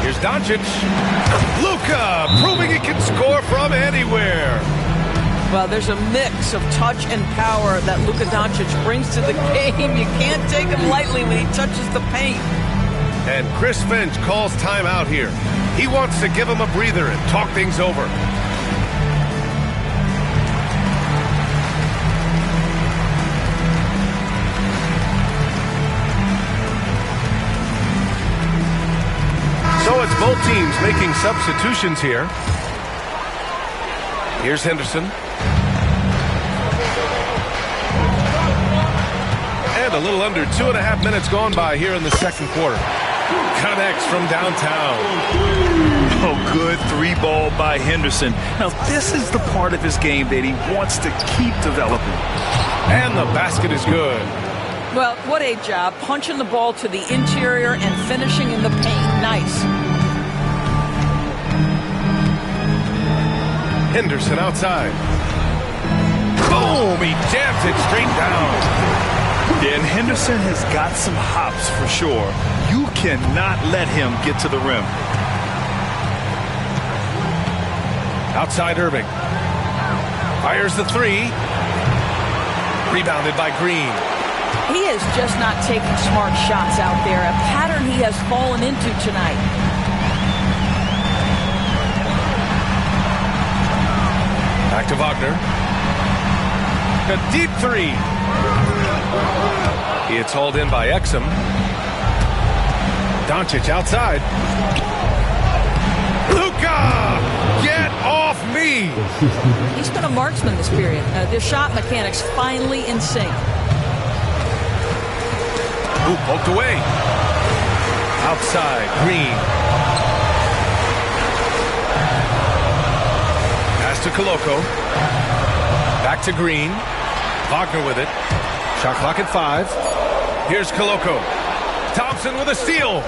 I: Here's Doncic. Luka proving he can score from anywhere.
K: Well, there's a mix of touch and power that Luka Doncic brings to the game. You can't take him lightly when he touches the paint.
I: And Chris Finch calls timeout here. He wants to give him a breather and talk things over. So it's both teams making substitutions here. Here's Henderson. And a little under 2.5 minutes gone by here in the second quarter. Connects from downtown.
J: Oh, good three ball by Henderson. Now, this is the part of his game that he wants to keep developing.
I: And the basket is good.
K: Well, what a job. Punching the ball to the interior and finishing in the paint. Nice.
I: Henderson outside. Boom! He jams it straight down.
J: Yeah, and Henderson has got some hops for sure. You cannot let him get to the rim.
I: Outside Irving. Fires the three. Rebounded by Green.
K: He is just not taking smart shots out there, a pattern he has fallen into tonight.
I: Back to Wagner. A deep three. It's hauled in by Exum. Doncic outside. Luka! Get off me!
K: He's been a marksman this period. Their shot mechanics finally in sync.
I: Ooh, poked away. Outside, Green. Pass to Koloko. Back to Green. Wagner with it. Shot clock at 5. Here's Koloko. Thompson with a steal.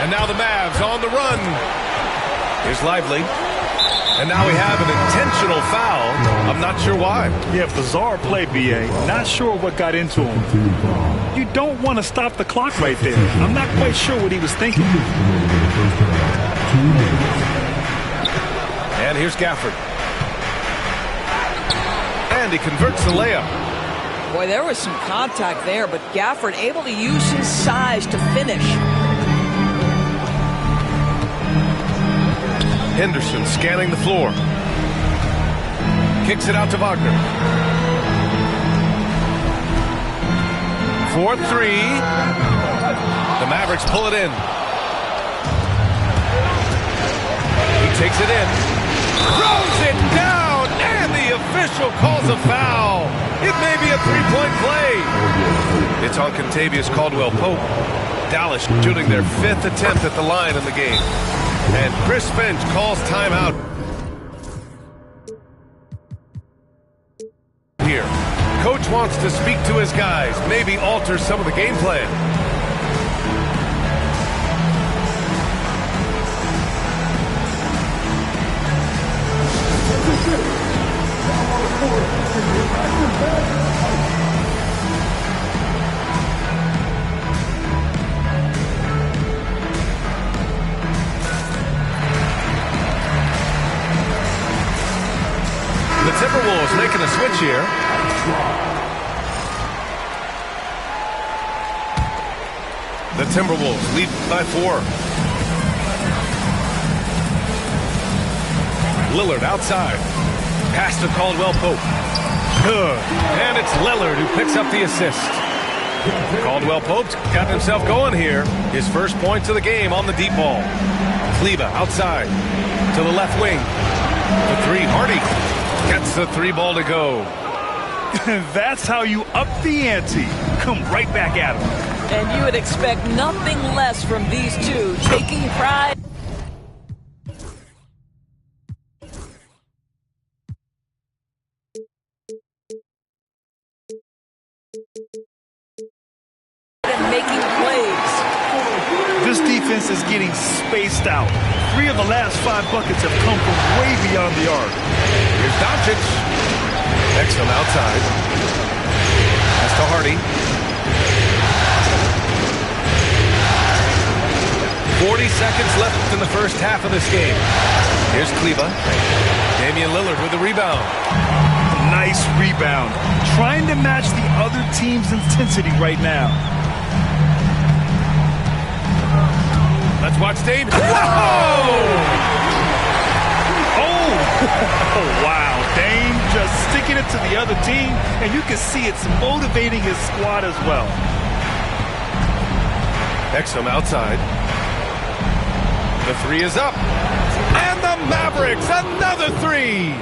I: And now the Mavs on the run. Here's Lively. And now we have an intentional foul. I'm not sure why.
J: Yeah, bizarre play, B.A. Not sure what got into him. You don't want to stop the clock right there. I'm not quite sure what he was thinking.
I: And here's Gafford. And he converts the layup.
K: Boy, there was some contact there, but Gafford able to use his size to finish.
I: Henderson scanning the floor. Kicks it out to Wagner. 4-3. The Mavericks pull it in. He takes it in. Throws it down, and the official calls a foul. It may be a three-point play. It's on Kentavious Caldwell-Pope. Dallas shooting their 5th attempt at the line in the game. And Chris Finch calls timeout. Here, coach wants to speak to his guys, maybe alter some of the game plan. The Timberwolves making a switch here. The Timberwolves lead by 4. Lillard outside. Pass to Caldwell-Pope. Good. And it's Lillard who picks up the assist. Caldwell-Pope's got himself going here. His first points of the game on the deep ball. Kleber outside to the left wing. The three, Hardy. Gets the 3 ball to go.
J: That's how you up the ante. Come right back at him.
K: And you would expect nothing less from these two, taking pride. And making plays.
J: This defense is getting spaced out. 3 of the last 5 buckets have come from way beyond the arc.
I: Here's Doncic. Exum outside. Pass to Hardy. 40 seconds left in the first half of this game. Here's Kleber. Damian Lillard with the rebound.
J: Nice rebound. Trying to match the other team's intensity right now.
I: Let's watch Dame.
J: Oh, wow. Dame just sticking it to the other team, and you can see it's motivating his squad as well.
I: Exum outside. The 3 is up. And the Mavericks, another 3.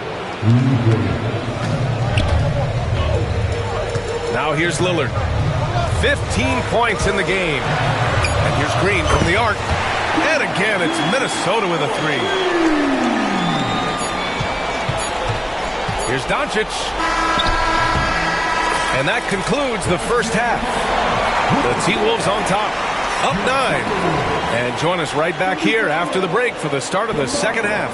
I: Now here's Lillard. 15 points in the game. And here's Green from the arc. And again, it's Minnesota with a 3. Here's Doncic. And that concludes the first half. The T-Wolves on top, up 9. And join us right back here after the break for the start of the second half.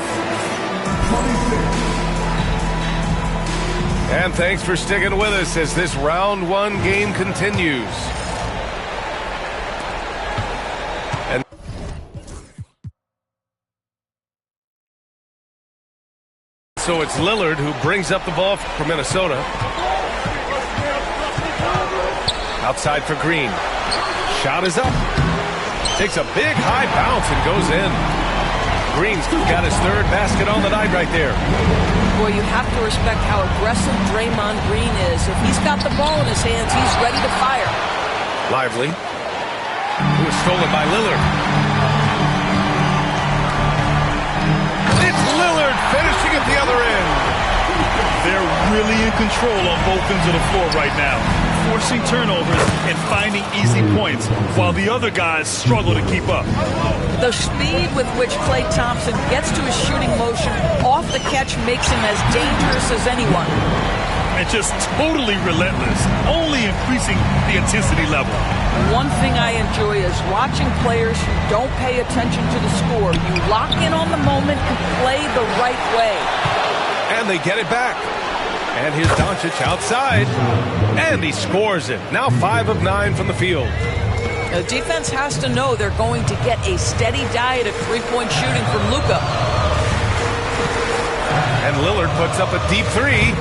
I: And thanks for sticking with us as this round 1 game continues. And So it's Lillard who brings up the ball for Minnesota. Outside for Green. Shot is up. Takes a big high bounce and goes in. Green's got his third basket on the night right there.
K: Boy, you have to respect how aggressive Draymond Green is. If he's got the ball in his hands, he's ready to fire.
I: Lively. It was stolen by Lillard. It's Lillard finishing at the other end.
J: They're really in control on both ends of the floor right now, forcing turnovers and finding easy points while the other guys struggle to keep up.
K: The speed with which Klay Thompson gets to his shooting motion off the catch makes him as dangerous as anyone.
J: And just totally relentless, only increasing the intensity level.
K: One thing I enjoy is watching players who don't pay attention to the score. You lock in on the moment and play the right way.
I: And they get it back. And here's Doncic outside. And he scores it. Now 5 of 9 from the field.
K: The defense has to know they're going to get a steady diet of three-point shooting from Luka.
I: And Lillard puts up a deep three.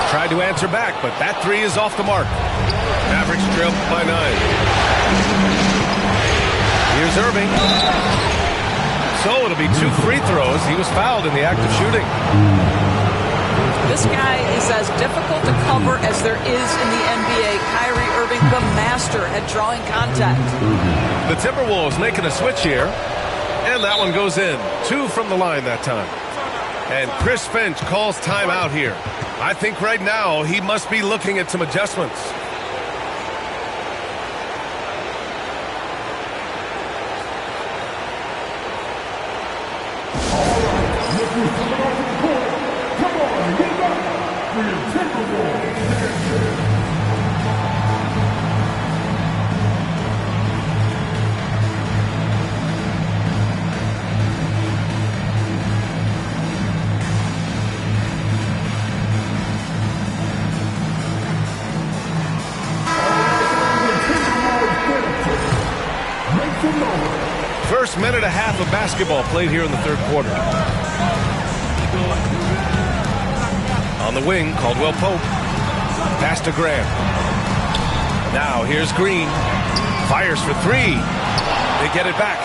I: Tried to answer back, but that three is off the mark. Mavericks trail by 9. Here's Irving. So it'll be 2 free throws. He was fouled in the act of shooting.
K: This guy is as difficult to cover as there is in the NBA. Kyrie Irving, the master at drawing contact.
I: The Timberwolves making a switch here. And that one goes in. 2 from the line that time. And Chris Finch calls timeout here. I think right now he must be looking at some adjustments. First minute and a half of basketball played here in the third quarter. On the wing, Caldwell Pope. Pass to Grant. Now here's Green. Fires for 3. They get it back.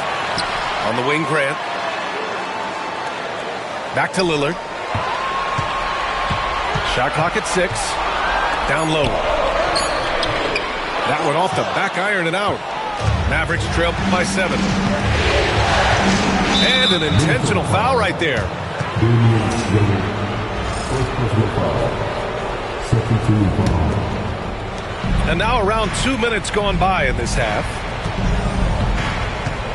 I: On the wing, Grant. Back to Lillard. Shot clock at 6. Down low. That one off the back iron and out. Mavericks trail by 7. And an intentional foul right there. And now around 2 minutes gone by in this half.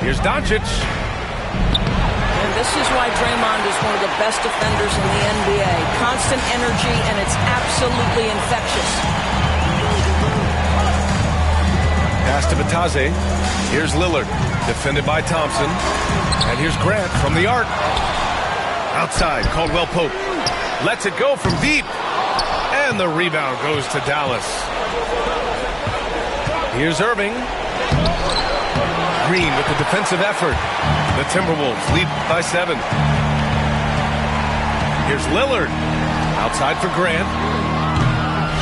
I: Here's Doncic.
K: And this is why Draymond is one of the best defenders in the NBA. Constant energy, and it's absolutely infectious.
I: Pass to Batase. Here's Lillard, defended by Thompson. And here's Grant from the arc. Outside, Caldwell Pope. Lets it go from deep. And the rebound goes to Dallas. Here's Irving. Green with the defensive effort. The Timberwolves lead by 7. Here's Lillard. Outside for Grant.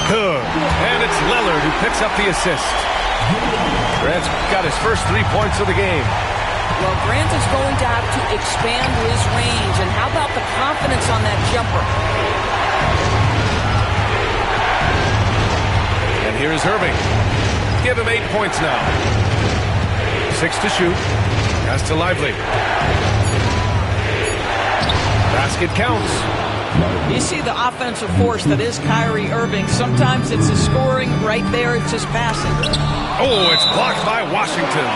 I: Good. And it's Lillard who picks up the assist. Grant's got his first 3 points of the game.
K: Well, Grant is going to have to expand his range. And how about the confidence on that jumper?
I: And here is Irving. Give him 8 points now. 6 to shoot. Pass to Lively. Basket counts.
K: You see the offensive force that is Kyrie Irving. Sometimes it's his scoring. Right there, it's his passing.
I: Oh, it's blocked by Washington.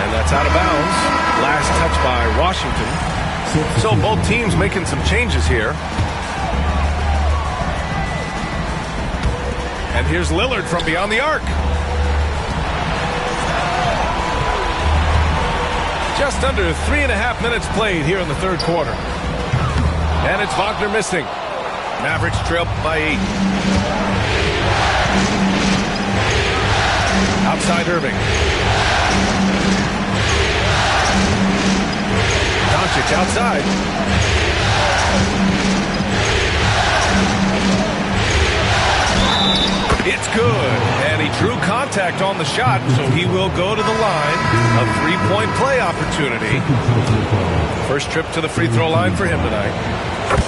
I: And that's out of bounds. Last touch by Washington. So both teams making some changes here. And here's Lillard from beyond the arc. Just under 3.5 minutes played here in the third quarter. And it's Wagner missing. Mavericks trail by 8. Outside Irving. Doncic outside. contact on the shot, so he will go to the line. A three-point play opportunity. First trip to the free throw line for him tonight.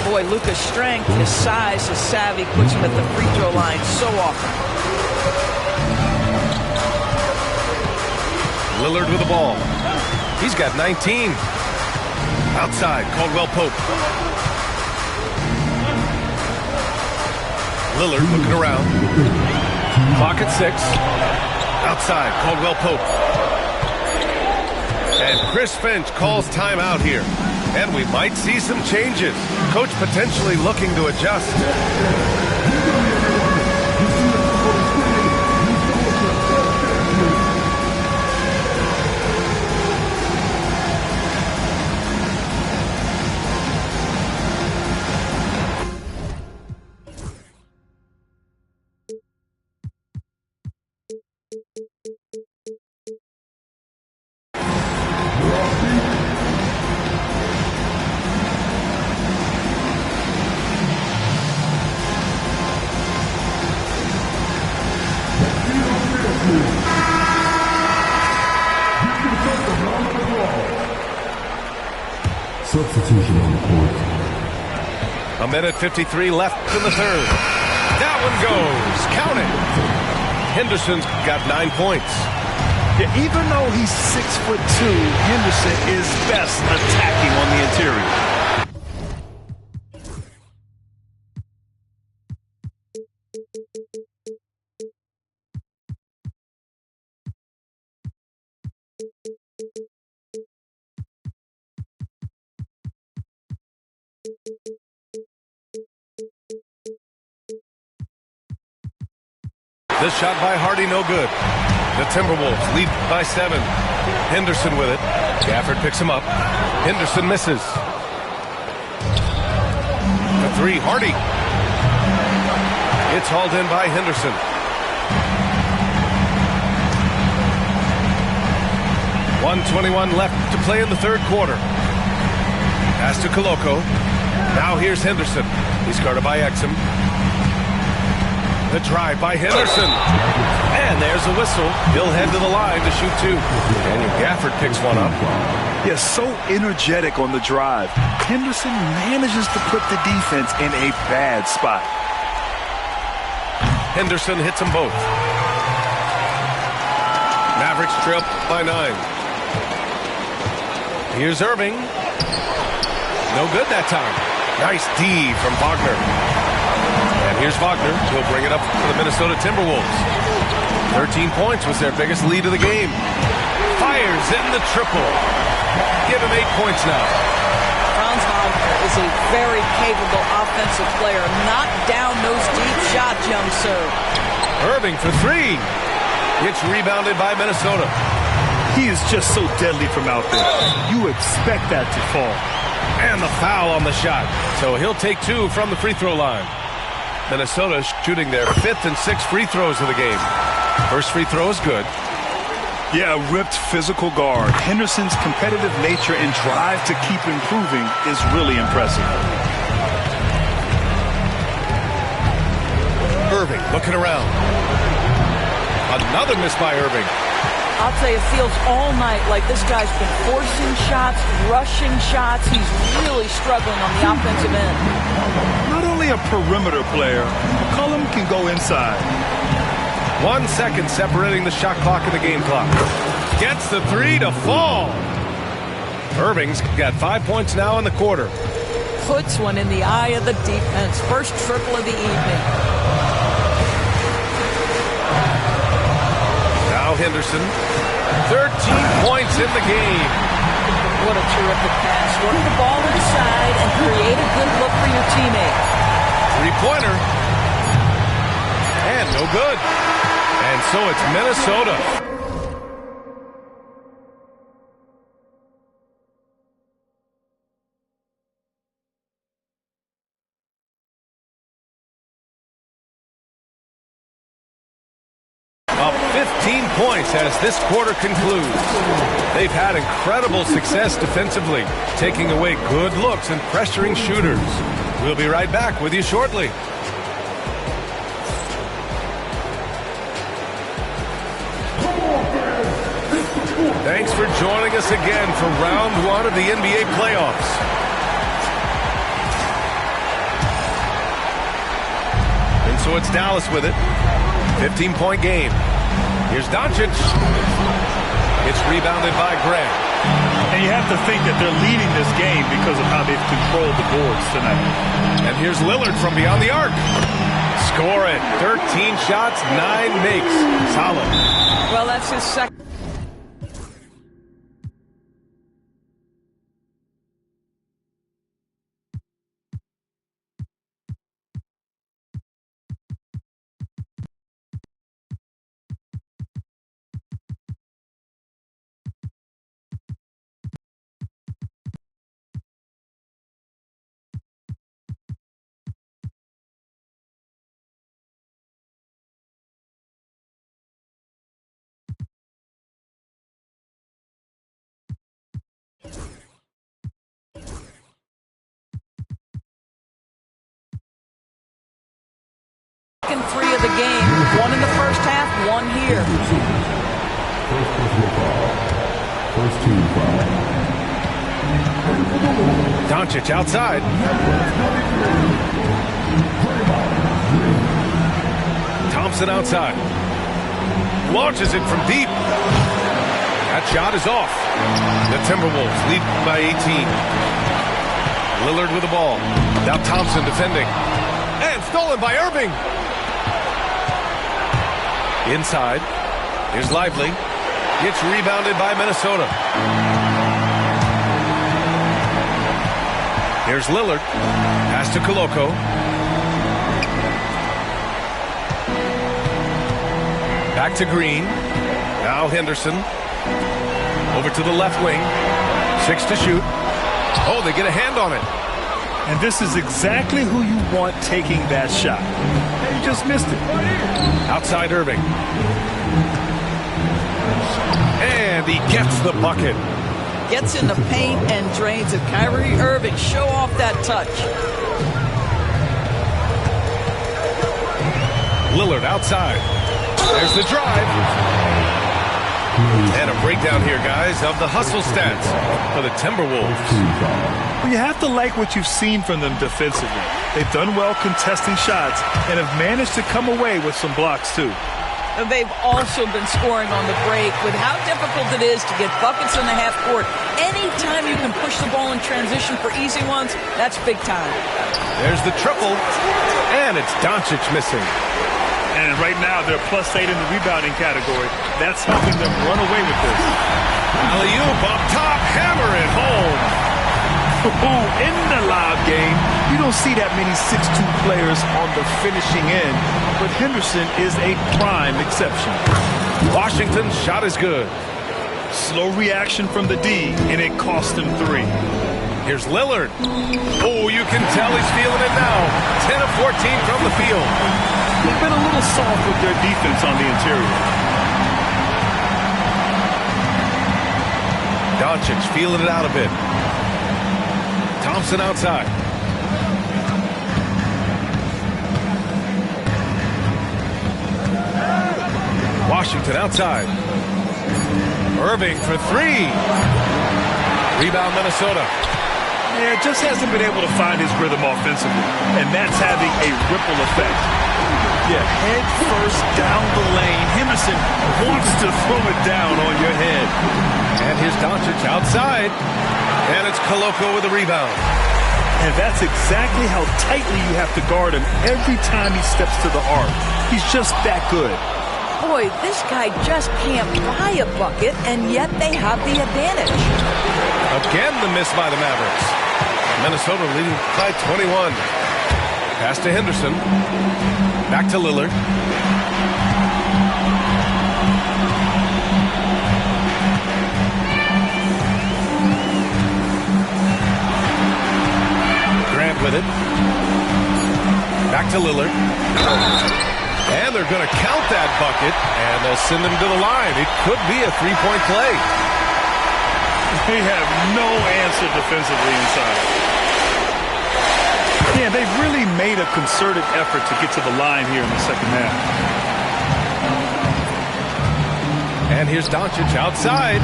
K: Boy, Luka's strength, his size, his savvy puts him at the free throw line so often.
I: Lillard with the ball. He's got 19. Outside, Caldwell Pope. Lillard looking around. Clock at 6. Outside, Caldwell Pope. And Chris Finch calls timeout here. And we might see some changes. Coach potentially looking to adjust.
H: Substitution on the court.
I: A minute 53 left in the third. That one goes. Count it. Henderson's got 9 points.
J: Yeah, even though he's 6'2", Henderson is best attacking on the interior.
I: This shot by Hardy, no good. The Timberwolves lead by 7. Henderson with it. Gafford picks him up. Henderson misses. The 3, Hardy. It's hauled in by Henderson. .121 left to play in the third quarter. Pass to Koloko. Now here's Henderson. He's guarded by Exum. The drive by Henderson. And there's a whistle. He'll head to the line to shoot 2. Daniel Gafford picks one up.
J: Yeah, so energetic on the drive. Henderson manages to put the defense in a bad spot.
I: Henderson hits them both. Mavericks trail by 9. Here's Irving. No good that time. Nice D from Wagner. And here's Wagner. He'll bring it up for the Minnesota Timberwolves. 13 points was their biggest lead of the game. Fires in the triple. Give him 8 points now.
K: Franz Wagner is a very capable offensive player. Knock down those deep shots, young sir.
I: Irving for 3. It's rebounded by Minnesota.
J: He is just so deadly from out there. You expect that to fall.
I: And the foul on the shot. So he'll take 2 from the free throw line. Minnesota shooting their 5th and 6th free throws of the game. First free throw is good.
J: Yeah, ripped physical guard. Henderson's competitive nature and drive to keep improving is really impressive.
I: Irving looking around. Another miss by Irving.
K: I'll tell you, it feels all night like this guy's been forcing shots, rushing shots. He's really struggling on the offensive end.
J: Not only a perimeter player, McCollum can go inside.
I: 1 second separating the shot clock and the game clock. Gets the 3 to fall. Irving's got 5 points now in the quarter.
K: Puts one in the eye of the defense. First triple of the evening.
I: Now Henderson. 13 points in the game.
K: What a terrific pass. Work the ball inside and create a good look for your teammate.
I: 3-pointer. And no good. And so it's Minnesota. Up 15 points as this quarter concludes. They've had incredible success defensively, taking away good looks and pressuring shooters. We'll be right back with you shortly. Thanks for joining us again for round 1 of the NBA playoffs. And so it's Dallas with it. 15-point game. Here's Doncic. It's rebounded by Grant.
J: And you have to think that they're leading this game because of how they've controlled the boards tonight.
I: And here's Lillard from beyond the arc. Score it. 13 shots, 9 makes. Solid.
K: Well, that's his second. Three of the game. One in the first half, one here.
I: Doncic outside. Thompson outside. Launches it from deep. That shot is off. The Timberwolves lead by 18. Lillard with the ball. Now Thompson defending. And stolen by Irving. Inside. Here's Lively. Gets rebounded by Minnesota. Here's Lillard. Pass to Koloko. Back to Green. Now Henderson. Over to the left wing. 6 to shoot. Oh, they get a hand on it.
J: And this is exactly who you want taking that shot. You just missed it.
I: Outside Irving. And he gets the bucket.
K: Gets in the paint and drains it. Kyrie Irving, show off that touch.
I: Lillard outside. There's the drive. And a breakdown here, guys, of the hustle stats for the Timberwolves.
J: Well, you have to like what you've seen from them defensively. They've done well contesting shots and have managed to come away with some blocks, too.
K: They've also been scoring on the break with how difficult it is to get buckets in the half court. Anytime you can push the ball in transition for easy ones, that's big time.
I: There's the triple, and it's Doncic missing.
J: And right now, they're +8 in the rebounding category. That's helping them run away with this.
I: Alley-oop up top, hammer it home.
J: In the live game, you don't see that many 6'2 players on the finishing end, but Henderson is a prime exception.
I: Washington's shot is good.
J: Slow reaction from the D, and it cost him 3.
I: Here's Lillard. Oh, you can tell he's feeling it now. 10 of 14 from the field.
J: They've been a little soft with their defense on the interior.
I: Doncic feeling it out a bit. Thompson outside. Washington outside. Irving for 3. Rebound Minnesota.
J: Yeah, just hasn't been able to find his rhythm offensively, and that's having a ripple effect. Yeah, head first down the lane. Henderson wants to throw it down on your head.
I: And here's Doncic outside. And it's Koloko with a rebound.
J: And that's exactly how tightly you have to guard him every time he steps to the arc. He's just that good.
K: Boy, this guy just can't buy a bucket, and yet they have the advantage.
I: Again, the miss by the Mavericks. Minnesota leading by 21. Pass to Henderson. Back to Lillard. Grant with it. Back to Lillard. And they're going to count that bucket, and they'll send him to the line. It could be a three-point play.
J: They have no answer defensively inside. Yeah, they've really made a concerted effort to get to the line here in the second half.
I: And here's Doncic outside.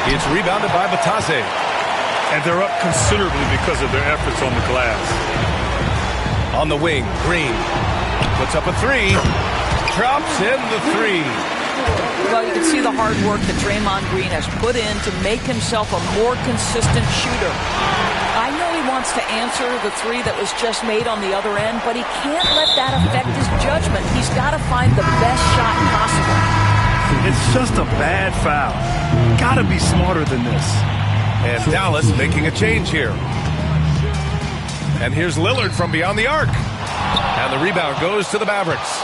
I: It's rebounded by Batase.
J: And they're up considerably because of their efforts on the glass.
I: On the wing, Green puts up a three. Drops in the three.
K: Well, you can see the hard work that Draymond Green has put in to make himself a more consistent shooter. I know he wants to answer the three that was just made on the other end, but he can't let that affect his judgment. He's got to find the best shot possible.
J: It's just a bad foul. Got to be smarter than this.
I: And Dallas making a change here. And here's Lillard from beyond the arc. And the rebound goes to the Mavericks.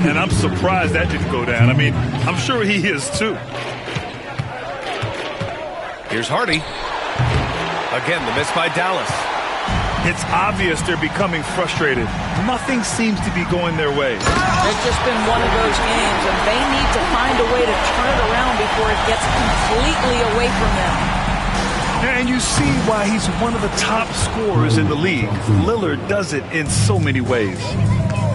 J: And I'm surprised that didn't go down. I mean, I'm sure he is too.
I: Here's Hardy. Again, the miss by Dallas.
J: It's obvious they're becoming frustrated. Nothing seems to be going their way.
K: It's just been one of those games, and they need to find a way to turn it around before it gets completely away from them.
J: And you see why he's one of the top scorers in the league. Lillard does it in so many ways.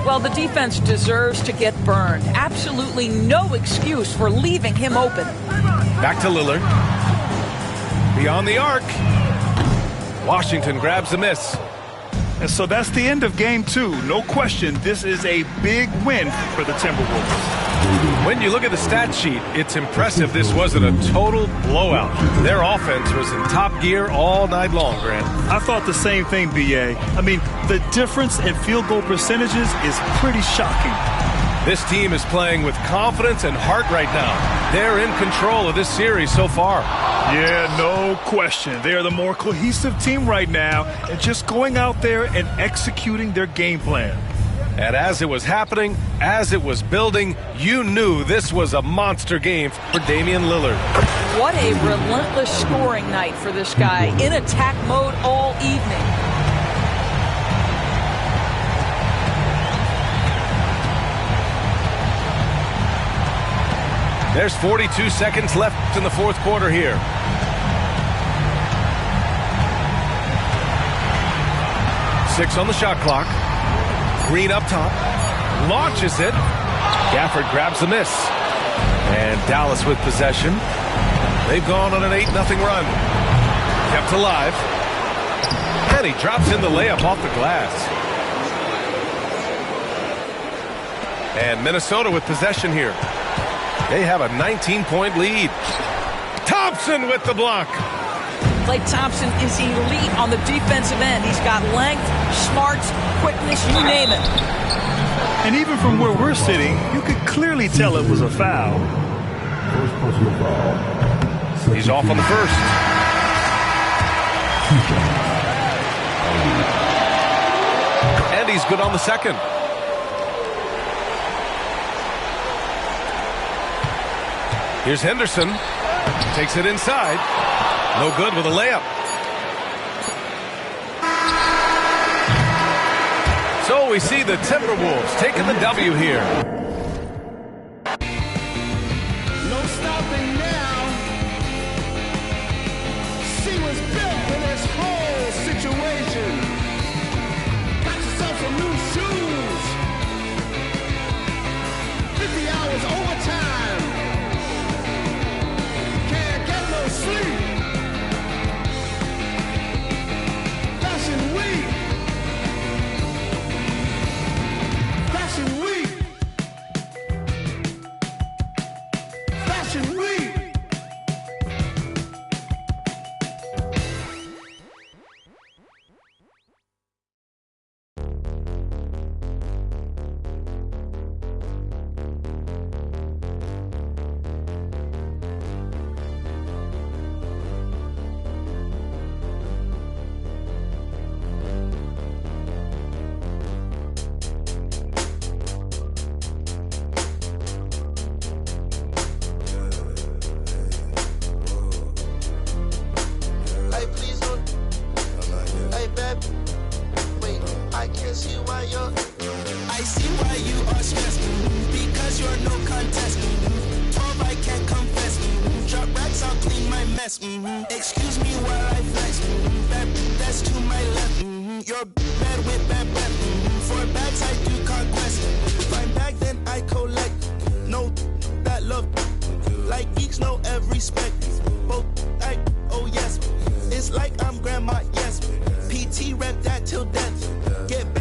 K: Well, the defense deserves to get burned. Absolutely no excuse for leaving him open.
I: Back to Lillard. Beyond the arc. Washington grabs the miss.
J: And so that's the end of game 2. No question, this is a big win for the Timberwolves.
I: When you look at the stat sheet, it's impressive this wasn't a total blowout. Their offense was in top gear all night long, Grant.
J: I thought the same thing, B.A. I mean, the difference in field goal percentages is pretty shocking.
I: This team is playing with confidence and heart right now. They're in control of this series so far.
J: Yeah, no question. They are the more cohesive team right now and just going out there and executing their game plan.
I: And as it was happening, as it was building, you knew this was a monster game for Damian Lillard.
K: What a relentless scoring night for this guy, in attack mode all evening.
I: There's 42 seconds left in the fourth quarter here. Six on the shot clock. Green up top. Launches it. Gafford grabs the miss. And Dallas with possession. They've gone on an 8-0 run. Kept alive. And he drops in the layup off the glass. And Minnesota with possession here. They have a 19-point lead. Thompson with the block.
K: Klay Thompson is elite on the defensive end. He's got length, smarts, quickness, you name it.
J: And even from where we're sitting, you could clearly tell it was a foul.
I: He's off on the first. And he's good on the second. Here's Henderson. Takes it inside. No good with a layup. So we see the Timberwolves taking the W here.
M: No stopping now. She was built for this whole situation. Got yourself some new shoes. 50 hours overtime. Can't get no sleep. Fashion week. Fashion week. Fashion week. Hey, please don't. Hey, babe. Wait, I can't see why you're. I see why you are stressed. Because you're no contest. 12, I can't confess. Drop racks, I'll clean my mess. Excuse me while I flex. That's to my left. You're bad with bad breath. For bags, I do conquest. Find bag, then I collect. No, that love. like geeks know every spec. Both like, oh yes. It's like I'm grandma, yes. PT rep that till death. Get back.